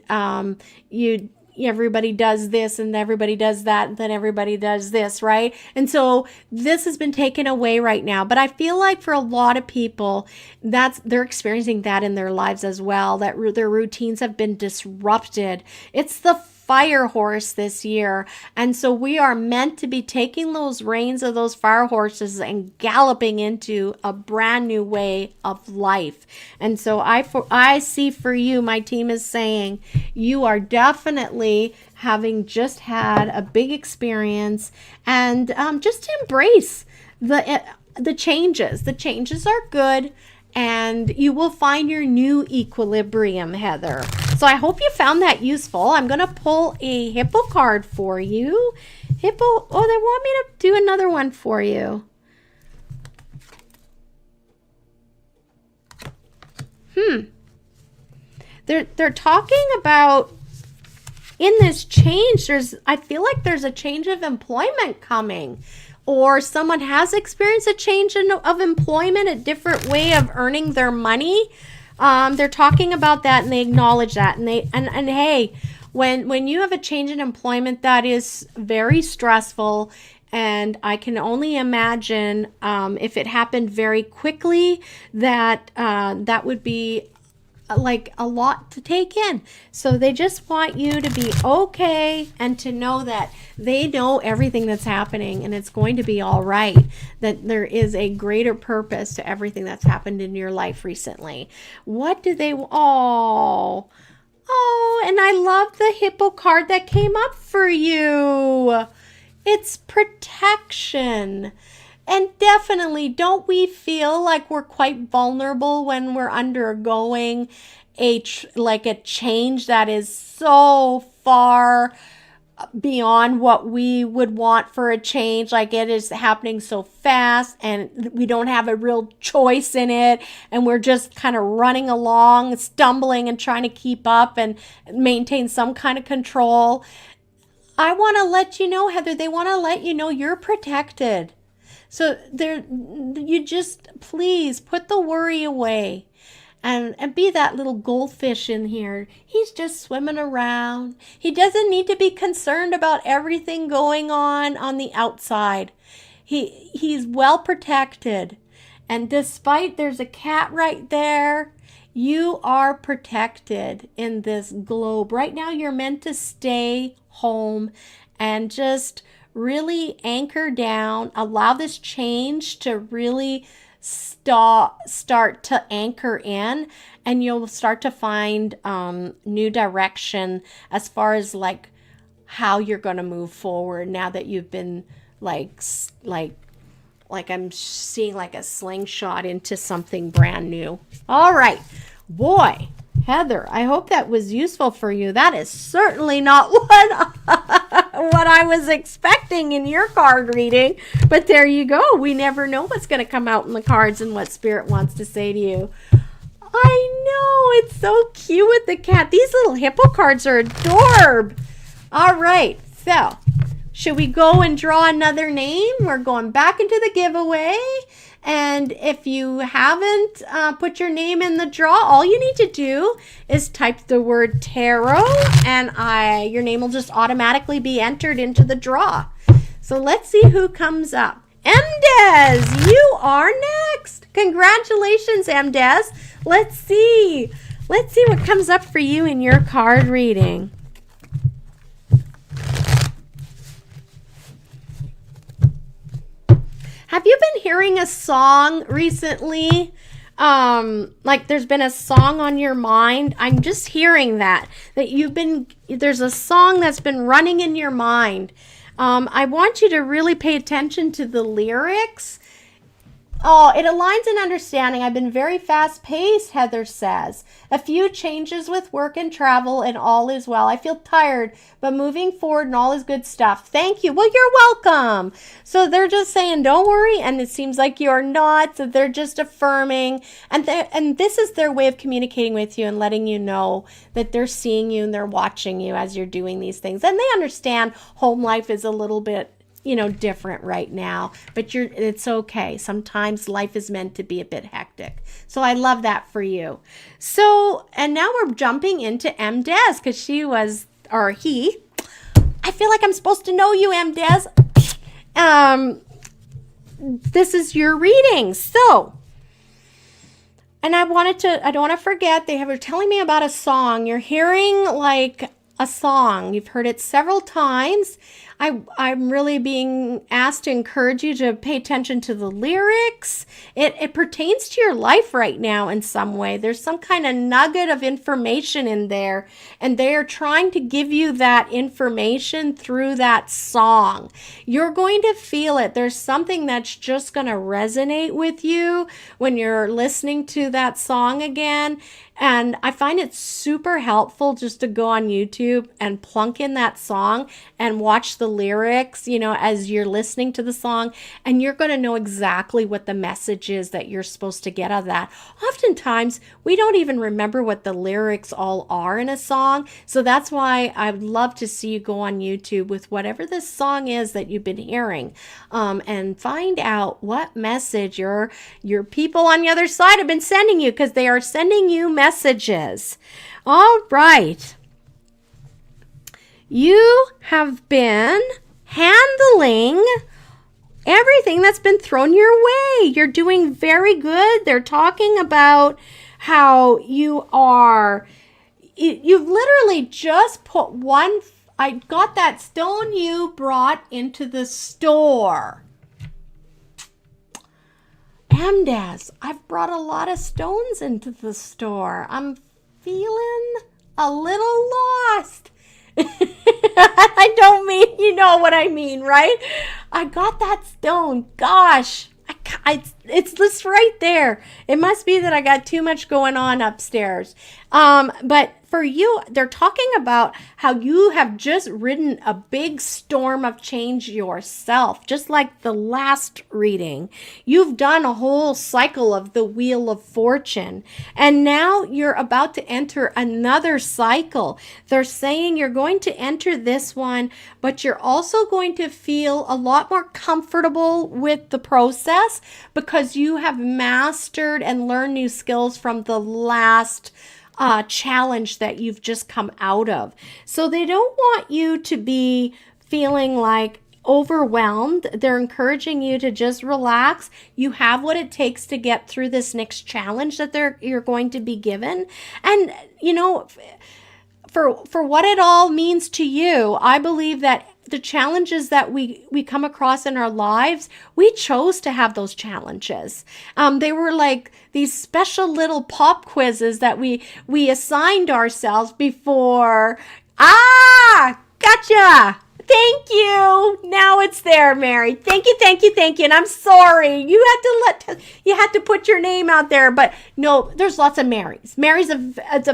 everybody does this and everybody does that and then everybody does this, right? And so this has been taken away right now. But I feel like for a lot of people, they're experiencing that in their lives as well, that their routines have been disrupted. It's the fire horse this year. And so we are meant to be taking those reins of those fire horses and galloping into a brand new way of life. And so I see for you, my team is saying, you are definitely having just had a big experience, and just embrace the changes. The changes are good, and you will find your new equilibrium, Heather. So I hope you found that useful. I'm going to pull a hippo card for you. Hippo, oh, they want me to do another one for you. They're talking about in this change, I feel like there's a change of employment coming, or someone has experienced a change of employment, a different way of earning their money. They're talking about that, and they acknowledge that, and hey, when you have a change in employment, that is very stressful. And I can only imagine if it happened very quickly, that that would be like a lot to take in. So they just want you to be okay and to know that they know everything that's happening and it's going to be all right, that there is a greater purpose to everything that's happened in your life recently. What do they, oh, and I love the hippo card that came up for you. It's protection. And definitely, don't we feel like we're quite vulnerable when we're undergoing a change that is so far beyond what we would want for a change? Like, it is happening so fast and we don't have a real choice in it, and we're just kind of running along, stumbling and trying to keep up and maintain some kind of control. I want to let you know, Heather, they want to let you know you're protected. So you just please put the worry away and be that little goldfish in here. He's just swimming around. He doesn't need to be concerned about everything going on the outside. He's well protected. And despite there's a cat right there, you are protected in this globe. Right now, you're meant to stay home and just really anchor down, allow this change to really start to anchor in, and you'll start to find new direction as far as like how you're going to move forward now that you've been like I'm seeing like a slingshot into something brand new. All right, boy, Heather, I hope that was useful for you. That is certainly not what I was expecting in your card reading, but there you go. We never know what's going to come out in the cards and what Spirit wants to say to you. I know, it's so cute with the cat. These little hippo cards are adorable. All right, so should we go and draw another name? We're going back into the giveaway. And if you haven't put your name in the draw, all you need to do is type the word tarot, and your name will just automatically be entered into the draw. So let's see who comes up. MDez, you are next. Congratulations, MDez. Let's see what comes up for you in your card reading. Have you been hearing a song recently? Like there's been a song on your mind? I'm just hearing that there's a song that's been running in your mind. I want you to really pay attention to the lyrics. Oh, it aligns in understanding. I've been very fast-paced, Heather says. A few changes with work and travel, and all is well. I feel tired, but moving forward and all is good stuff. Thank you. Well, you're welcome. So they're just saying, don't worry, and it seems like you're not. So they're just affirming, and this is their way of communicating with you and letting you know that they're seeing you and they're watching you as you're doing these things. And they understand home life is a little bit different right now, but it's okay. Sometimes life is meant to be a bit hectic. So I love that for you. So, and now we're jumping into M. Des, because he, I feel like I'm supposed to know you, M. Des. This is your reading. So, and I don't want to forget, they were telling me about a song. You're hearing like a song. You've heard it several times. I'm really being asked to encourage you to pay attention to the lyrics. It pertains to your life right now in some way. There's some kind of nugget of information in there, and they are trying to give you that information through that song. You're going to feel it. There's something that's just going to resonate with you when you're listening to that song again. And I find it super helpful just to go on YouTube and plunk in that song and watch the lyrics, as you're listening to the song, and you're going to know exactly what the message is that you're supposed to get out of that. Oftentimes, we don't even remember what the lyrics all are in a song. So that's why I'd love to see you go on YouTube with whatever this song is that you've been hearing, and find out what message your people on the other side have been sending you, because they are sending you messages. All right. You have been handling everything that's been thrown your way. You're doing very good. They're talking about how you've literally just put I got that stone you brought into the store. MDAS, I've brought a lot of stones into the store. I'm feeling a little lost. I don't mean, you know what I mean, right? I got that stone. Gosh, it's just right there. It must be that I got too much going on upstairs. But for you, they're talking about how you have just ridden a big storm of change yourself, just like the last reading. You've done a whole cycle of the Wheel of Fortune, and now you're about to enter another cycle. They're saying you're going to enter this one, but you're also going to feel a lot more comfortable with the process because you have mastered and learned new skills from the last challenge that you've just come out of. So they don't want you to be feeling like overwhelmed. They're encouraging you to just relax. You have what it takes to get through this next challenge that you're going to be given. And for what it all means to you, I believe that the challenges that we come across in our lives, we chose to have those challenges. They were like these special little pop quizzes that we assigned ourselves before. Gotcha. Thank you. Now it's there, Mary. Thank you. And I'm sorry. You had to put your name out there, but no, there's lots of Marys. Mary's it's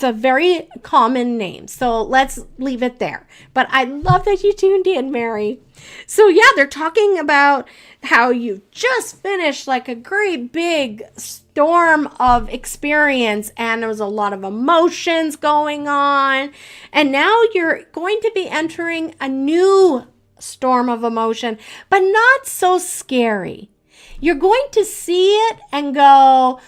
a very common name, so let's leave it there. But I love that you tuned in, Mary. So yeah, they're talking about how you just finished like a great big storm of experience, and there was a lot of emotions going on, and now you're going to be entering a new storm of emotion, but not so scary. You're going to see it and go,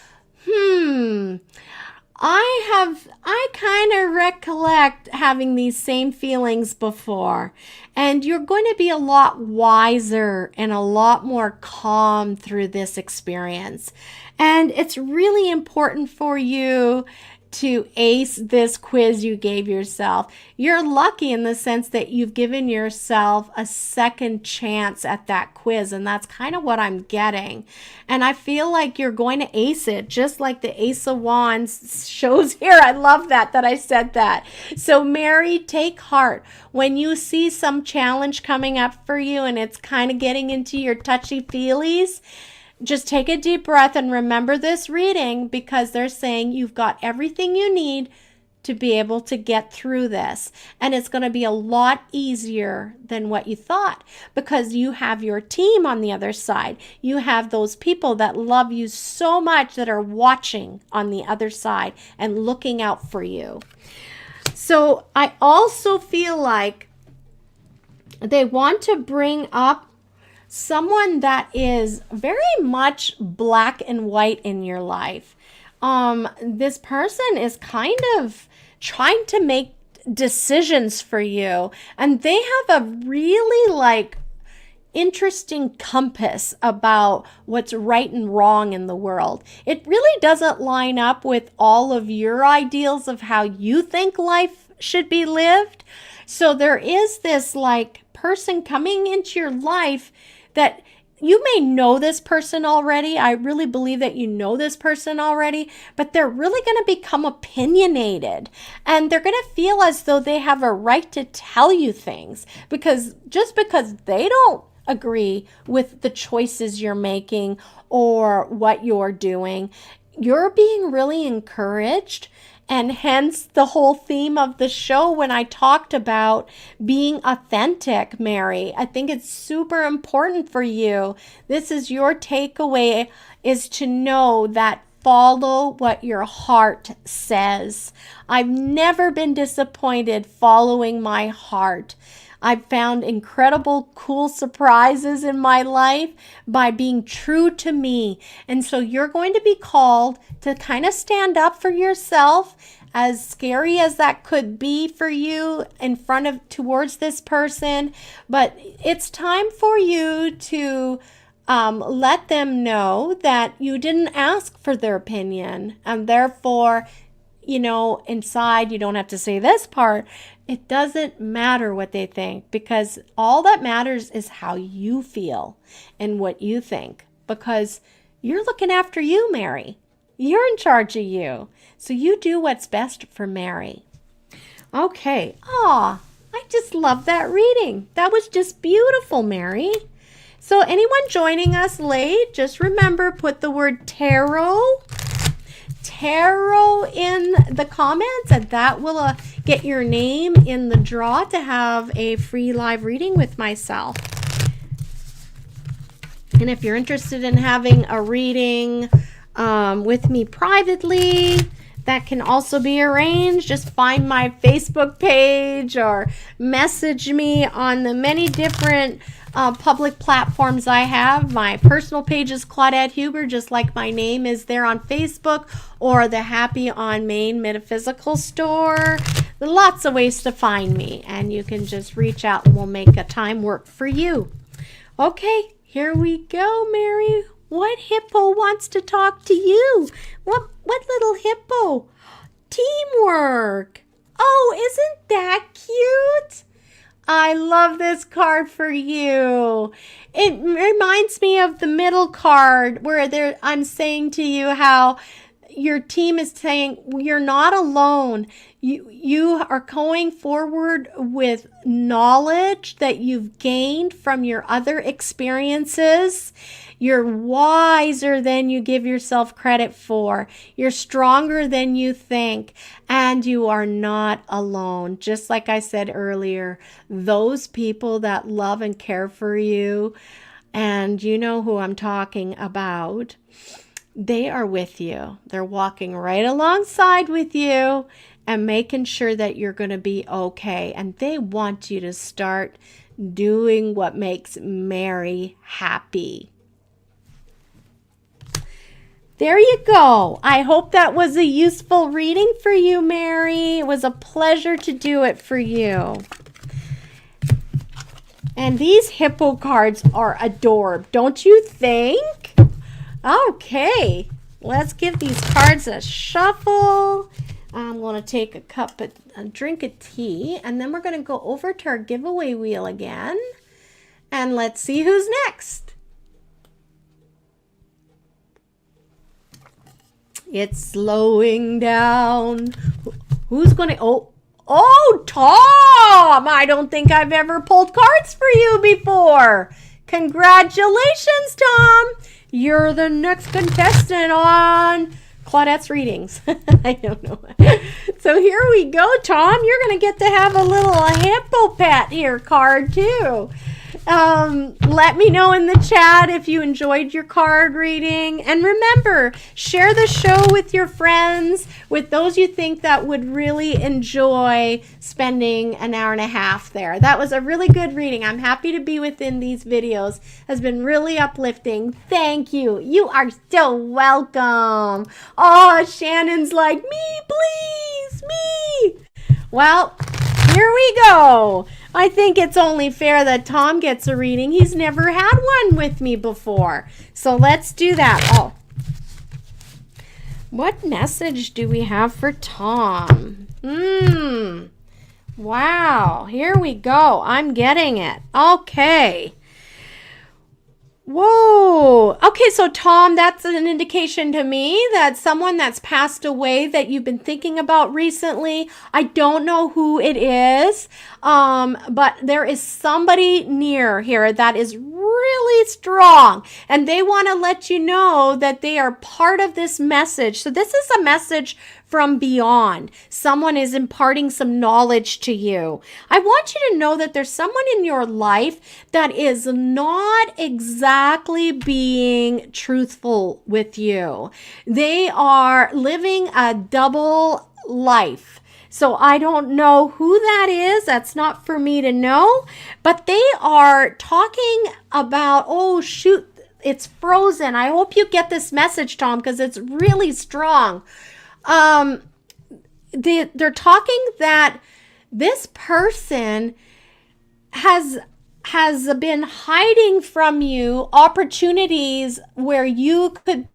I kind of recollect having these same feelings before, and you're going to be a lot wiser and a lot more calm through this experience. And it's really important for you to ace this quiz you gave yourself. You're lucky in the sense that you've given yourself a second chance at that quiz, and that's kind of what I'm getting. And I feel like you're going to ace it, just like the Ace of Wands shows here. I love that I said that. So Mary, take heart. When you see some challenge coming up for you and it's kind of getting into your touchy-feelies, just take a deep breath and remember this reading, because they're saying you've got everything you need to be able to get through this. And it's going to be a lot easier than what you thought, because you have your team on the other side. You have those people that love you so much that are watching on the other side and looking out for you. So I also feel like They want to bring up someone that is very much black and white in your life. This person is kind of trying to make decisions for you, and they have a really like interesting compass about what's right and wrong in the world. It really doesn't line up with all of your ideals of how you think life should be lived. So there is this like person coming into your life that you may know this person already. I really believe that you know this person already, but they're really going to become opinionated, and they're going to feel as though they have a right to tell you things, because just because they don't agree with the choices you're making or what you're doing, you're being really encouraged. And hence the whole theme of the show when I talked about being authentic, Mary. I think it's super important for you. This is your takeaway, is to know that follow what your heart says. I've never been disappointed following my heart. I've found incredible, cool surprises in my life by being true to me. And so you're going to be called to kind of stand up for yourself, as scary as that could be for you in front of, towards this person. But it's time for you to let them know that you didn't ask for their opinion, and therefore, you know, inside, you don't have to say this part. It doesn't matter what they think, because all that matters is how you feel and what you think, because you're looking after you, Mary. You're in charge of you. So you do what's best for Mary. Okay. I just love that reading. That was just beautiful, Mary. So anyone joining us late, just remember, put the word tarot in the comments, and that will get your name in the draw to have a free live reading with myself. And if you're interested in having a reading with me privately, that can also be arranged. Just find my Facebook page or message me on the many different public platforms I have. My personal page is Claudette Huber, just like my name is there on Facebook, or the Happy on Main Metaphysical Store. There are lots of ways to find me, and you can just reach out and we'll make a time work for you. Okay, here we go, Mary. What hippo wants to talk to you? What little hippo? Teamwork. Oh, isn't that cute? I love this card for you. It reminds me of the middle card where I'm saying to you how your team is saying you're not alone. You are going forward with knowledge that you've gained from your other experiences. You're wiser than you give yourself credit for. You're stronger than you think. And you are not alone. Just like I said earlier, those people that love and care for you, and you know who I'm talking about, they are with you. They're walking right alongside with you and making sure that you're going to be okay. And they want you to start doing what makes Mary happy. There you go. I hope that was a useful reading for you, Mary. It was a pleasure to do it for you. And these hippo cards are adorable, don't you think? Okay, let's give these cards a shuffle. I'm going to take a drink of tea, and then we're going to go over to our giveaway wheel again. And let's see who's next. It's slowing down. Who's going to... Oh, Tom! I don't think I've ever pulled cards for you before. Congratulations, Tom. You're the next contestant on Claudette's readings. I don't know. So here we go, Tom. You're going to get to have a little hippo pat here card, too. Let me know in the chat if you enjoyed your card reading. And remember, share the show with your friends, with those you think that would really enjoy spending an hour and a half there. That was a really good reading. I'm happy to be within these videos. Has been really uplifting. Thank you. You are so welcome. Oh, Shannon's like, me, please, me. Well, here we go. I think it's only fair that Tom gets a reading. He's never had one with me before. So let's do that. Oh, what message do we have for Tom? Wow, here we go. I'm getting it. Okay. Whoa. Okay, so Tom, that's an indication to me that someone that's passed away that you've been thinking about recently. I don't know who it is, but there is somebody near here that is really strong, and they want to let you know that they are part of this message. So this is a message from beyond. Someone is imparting some knowledge to you. I want you to know that there's someone in your life that is not exactly being truthful with you. They are living a double life. So I don't know who that is. That's not for me to know. But they are talking about, oh, shoot, it's frozen. I hope you get this message, Tom, because it's really strong. They're talking that this person has been hiding from you opportunities where you could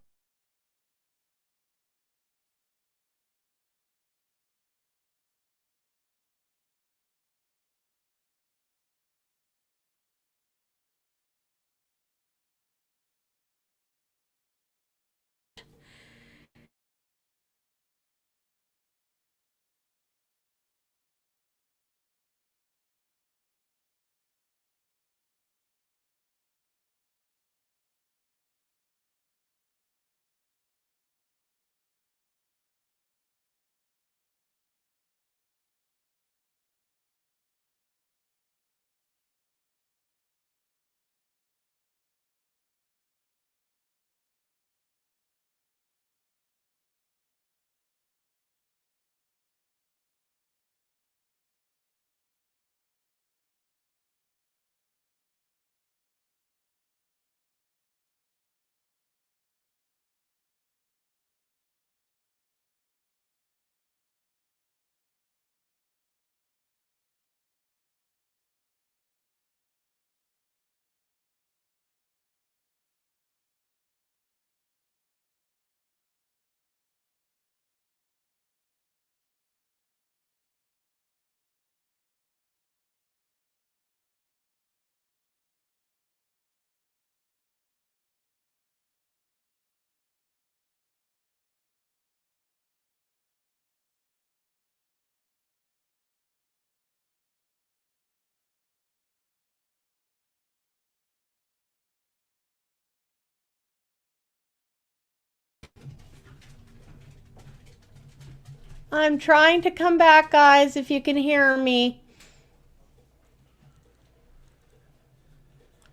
I'm trying to come back, guys, if you can hear me.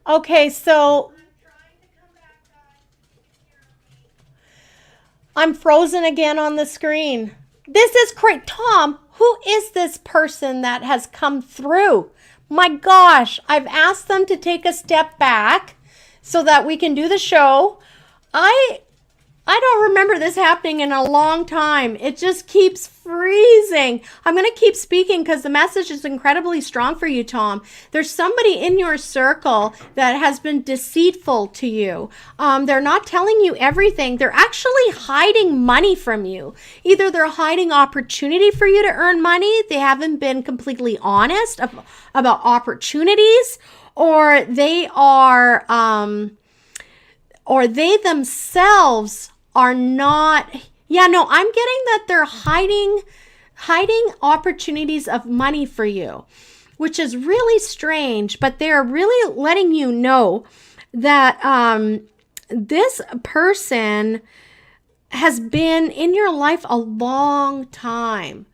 Okay, so I'm frozen again on the screen. This is great. Tom, who is this person that has come through? My gosh, I've asked them to take a step back so that we can do the show. I don't remember this happening in a long time. It just keeps freezing. I'm going to keep speaking because the message is incredibly strong for you, Tom. There's somebody in your circle that has been deceitful to you. They're not telling you everything. They're actually hiding money from you. Either they're hiding opportunity for you to earn money. They haven't been completely honest about opportunities, or they are, or they themselves are not. Yeah, no, I'm getting that they're hiding opportunities of money for you, which is really strange, but they're really letting you know that this person has been in your life a long time.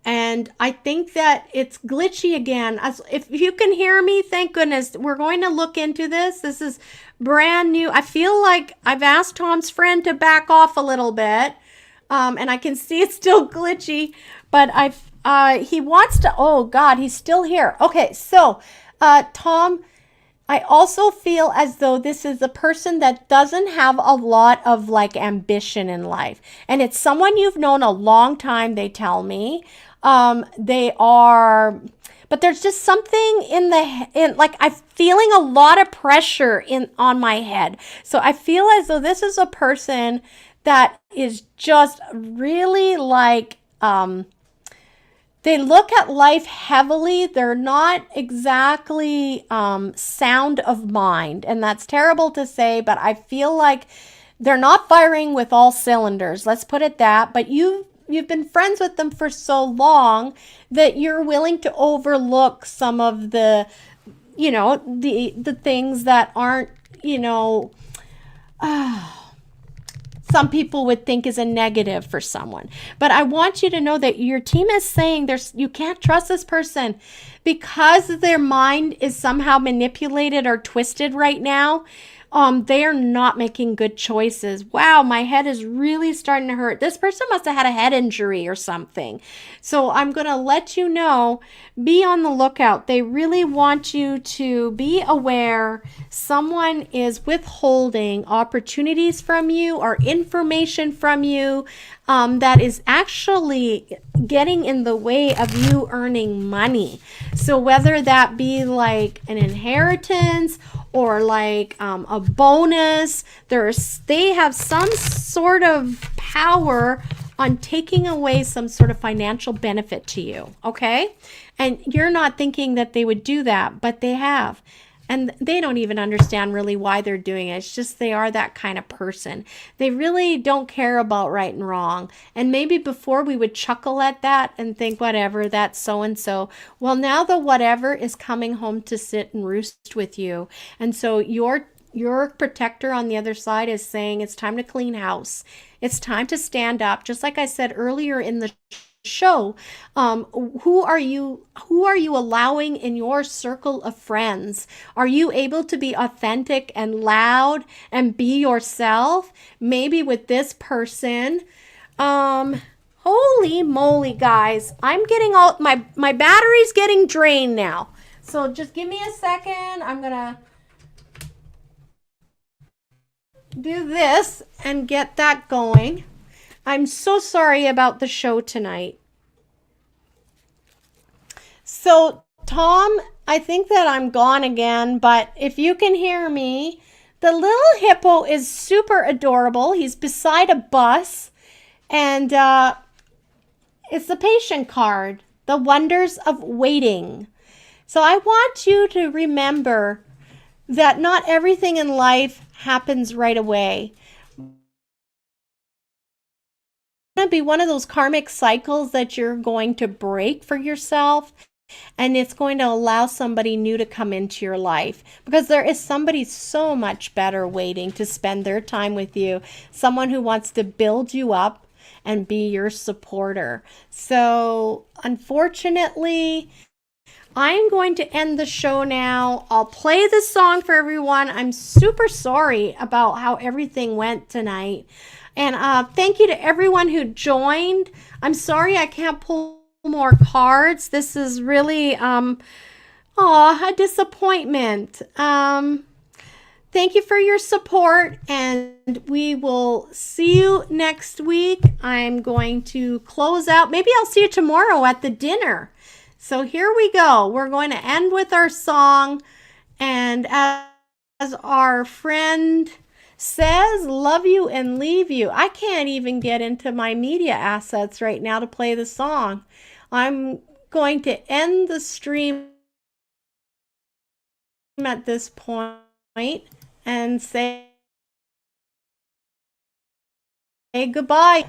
And I think that it's glitchy again. As if you can hear me, thank goodness. We're going to look into this. This is brand new. I feel like I've asked Tom's friend to back off a little bit. And I can see it's still glitchy, but he wants to, oh God, he's still here. Okay, so Tom, I also feel as though this is a person that doesn't have a lot of like ambition in life. And it's someone you've known a long time, they tell me. They are, but there's just something like I'm feeling a lot of pressure on my head. So I feel as though this is a person that is just really like, they look at life heavily. They're not exactly sound of mind. And that's terrible to say, but I feel like they're not firing with all cylinders. Let's put it that. But you've been friends with them for so long that you're willing to overlook some of the, the things that aren't, some people would think is a negative for someone. But I want you to know that your team is saying you can't trust this person because their mind is somehow manipulated or twisted right now. They are not making good choices. Wow, my head is really starting to hurt. This person must have had a head injury or something. So I'm going to let you know, be on the lookout. They really want you to be aware someone is withholding opportunities from you or information from you that is actually getting in the way of you earning money. So whether that be like an inheritance or like a bonus, they have some sort of power on taking away some sort of financial benefit to you, okay? And you're not thinking that they would do that, but they have. And they don't even understand really why they're doing it. It's just they are that kind of person. They really don't care about right and wrong. And maybe before we would chuckle at that and think, whatever, that's so-and-so. Well, now the whatever is coming home to sit and roost with you. And so your protector on the other side is saying it's time to clean house. It's time to stand up. Just like I said earlier in the show, who are you allowing in your circle of friends? Are you able to be authentic and loud and be yourself? Maybe with this person, holy moly, guys, I'm getting all my battery's getting drained now. So just give me a second. I'm gonna do this and get that going. I'm so sorry about the show tonight. So, Tom, I think that I'm gone again, but if you can hear me, the little hippo is super adorable. He's beside a bus, and it's the patient card, the wonders of waiting. So I want you to remember that not everything in life happens right away. Going to be one of those karmic cycles that you're going to break for yourself, and it's going to allow somebody new to come into your life, because there is somebody so much better waiting to spend their time with you, someone who wants to build you up and be your supporter. So unfortunately, I'm going to end the show now. I'll play the song for everyone. I'm super sorry about how everything went tonight. And thank you to everyone who joined. I'm sorry I can't pull more cards. This is really a disappointment. Thank you for your support, and we will see you next week. I'm going to close out. Maybe I'll see you tomorrow at the dinner. So here we go. We're going to end with our song. And as our friend says, love you and leave you. I can't even get into my media assets right now to play the song. I'm going to end the stream at this point and say goodbye.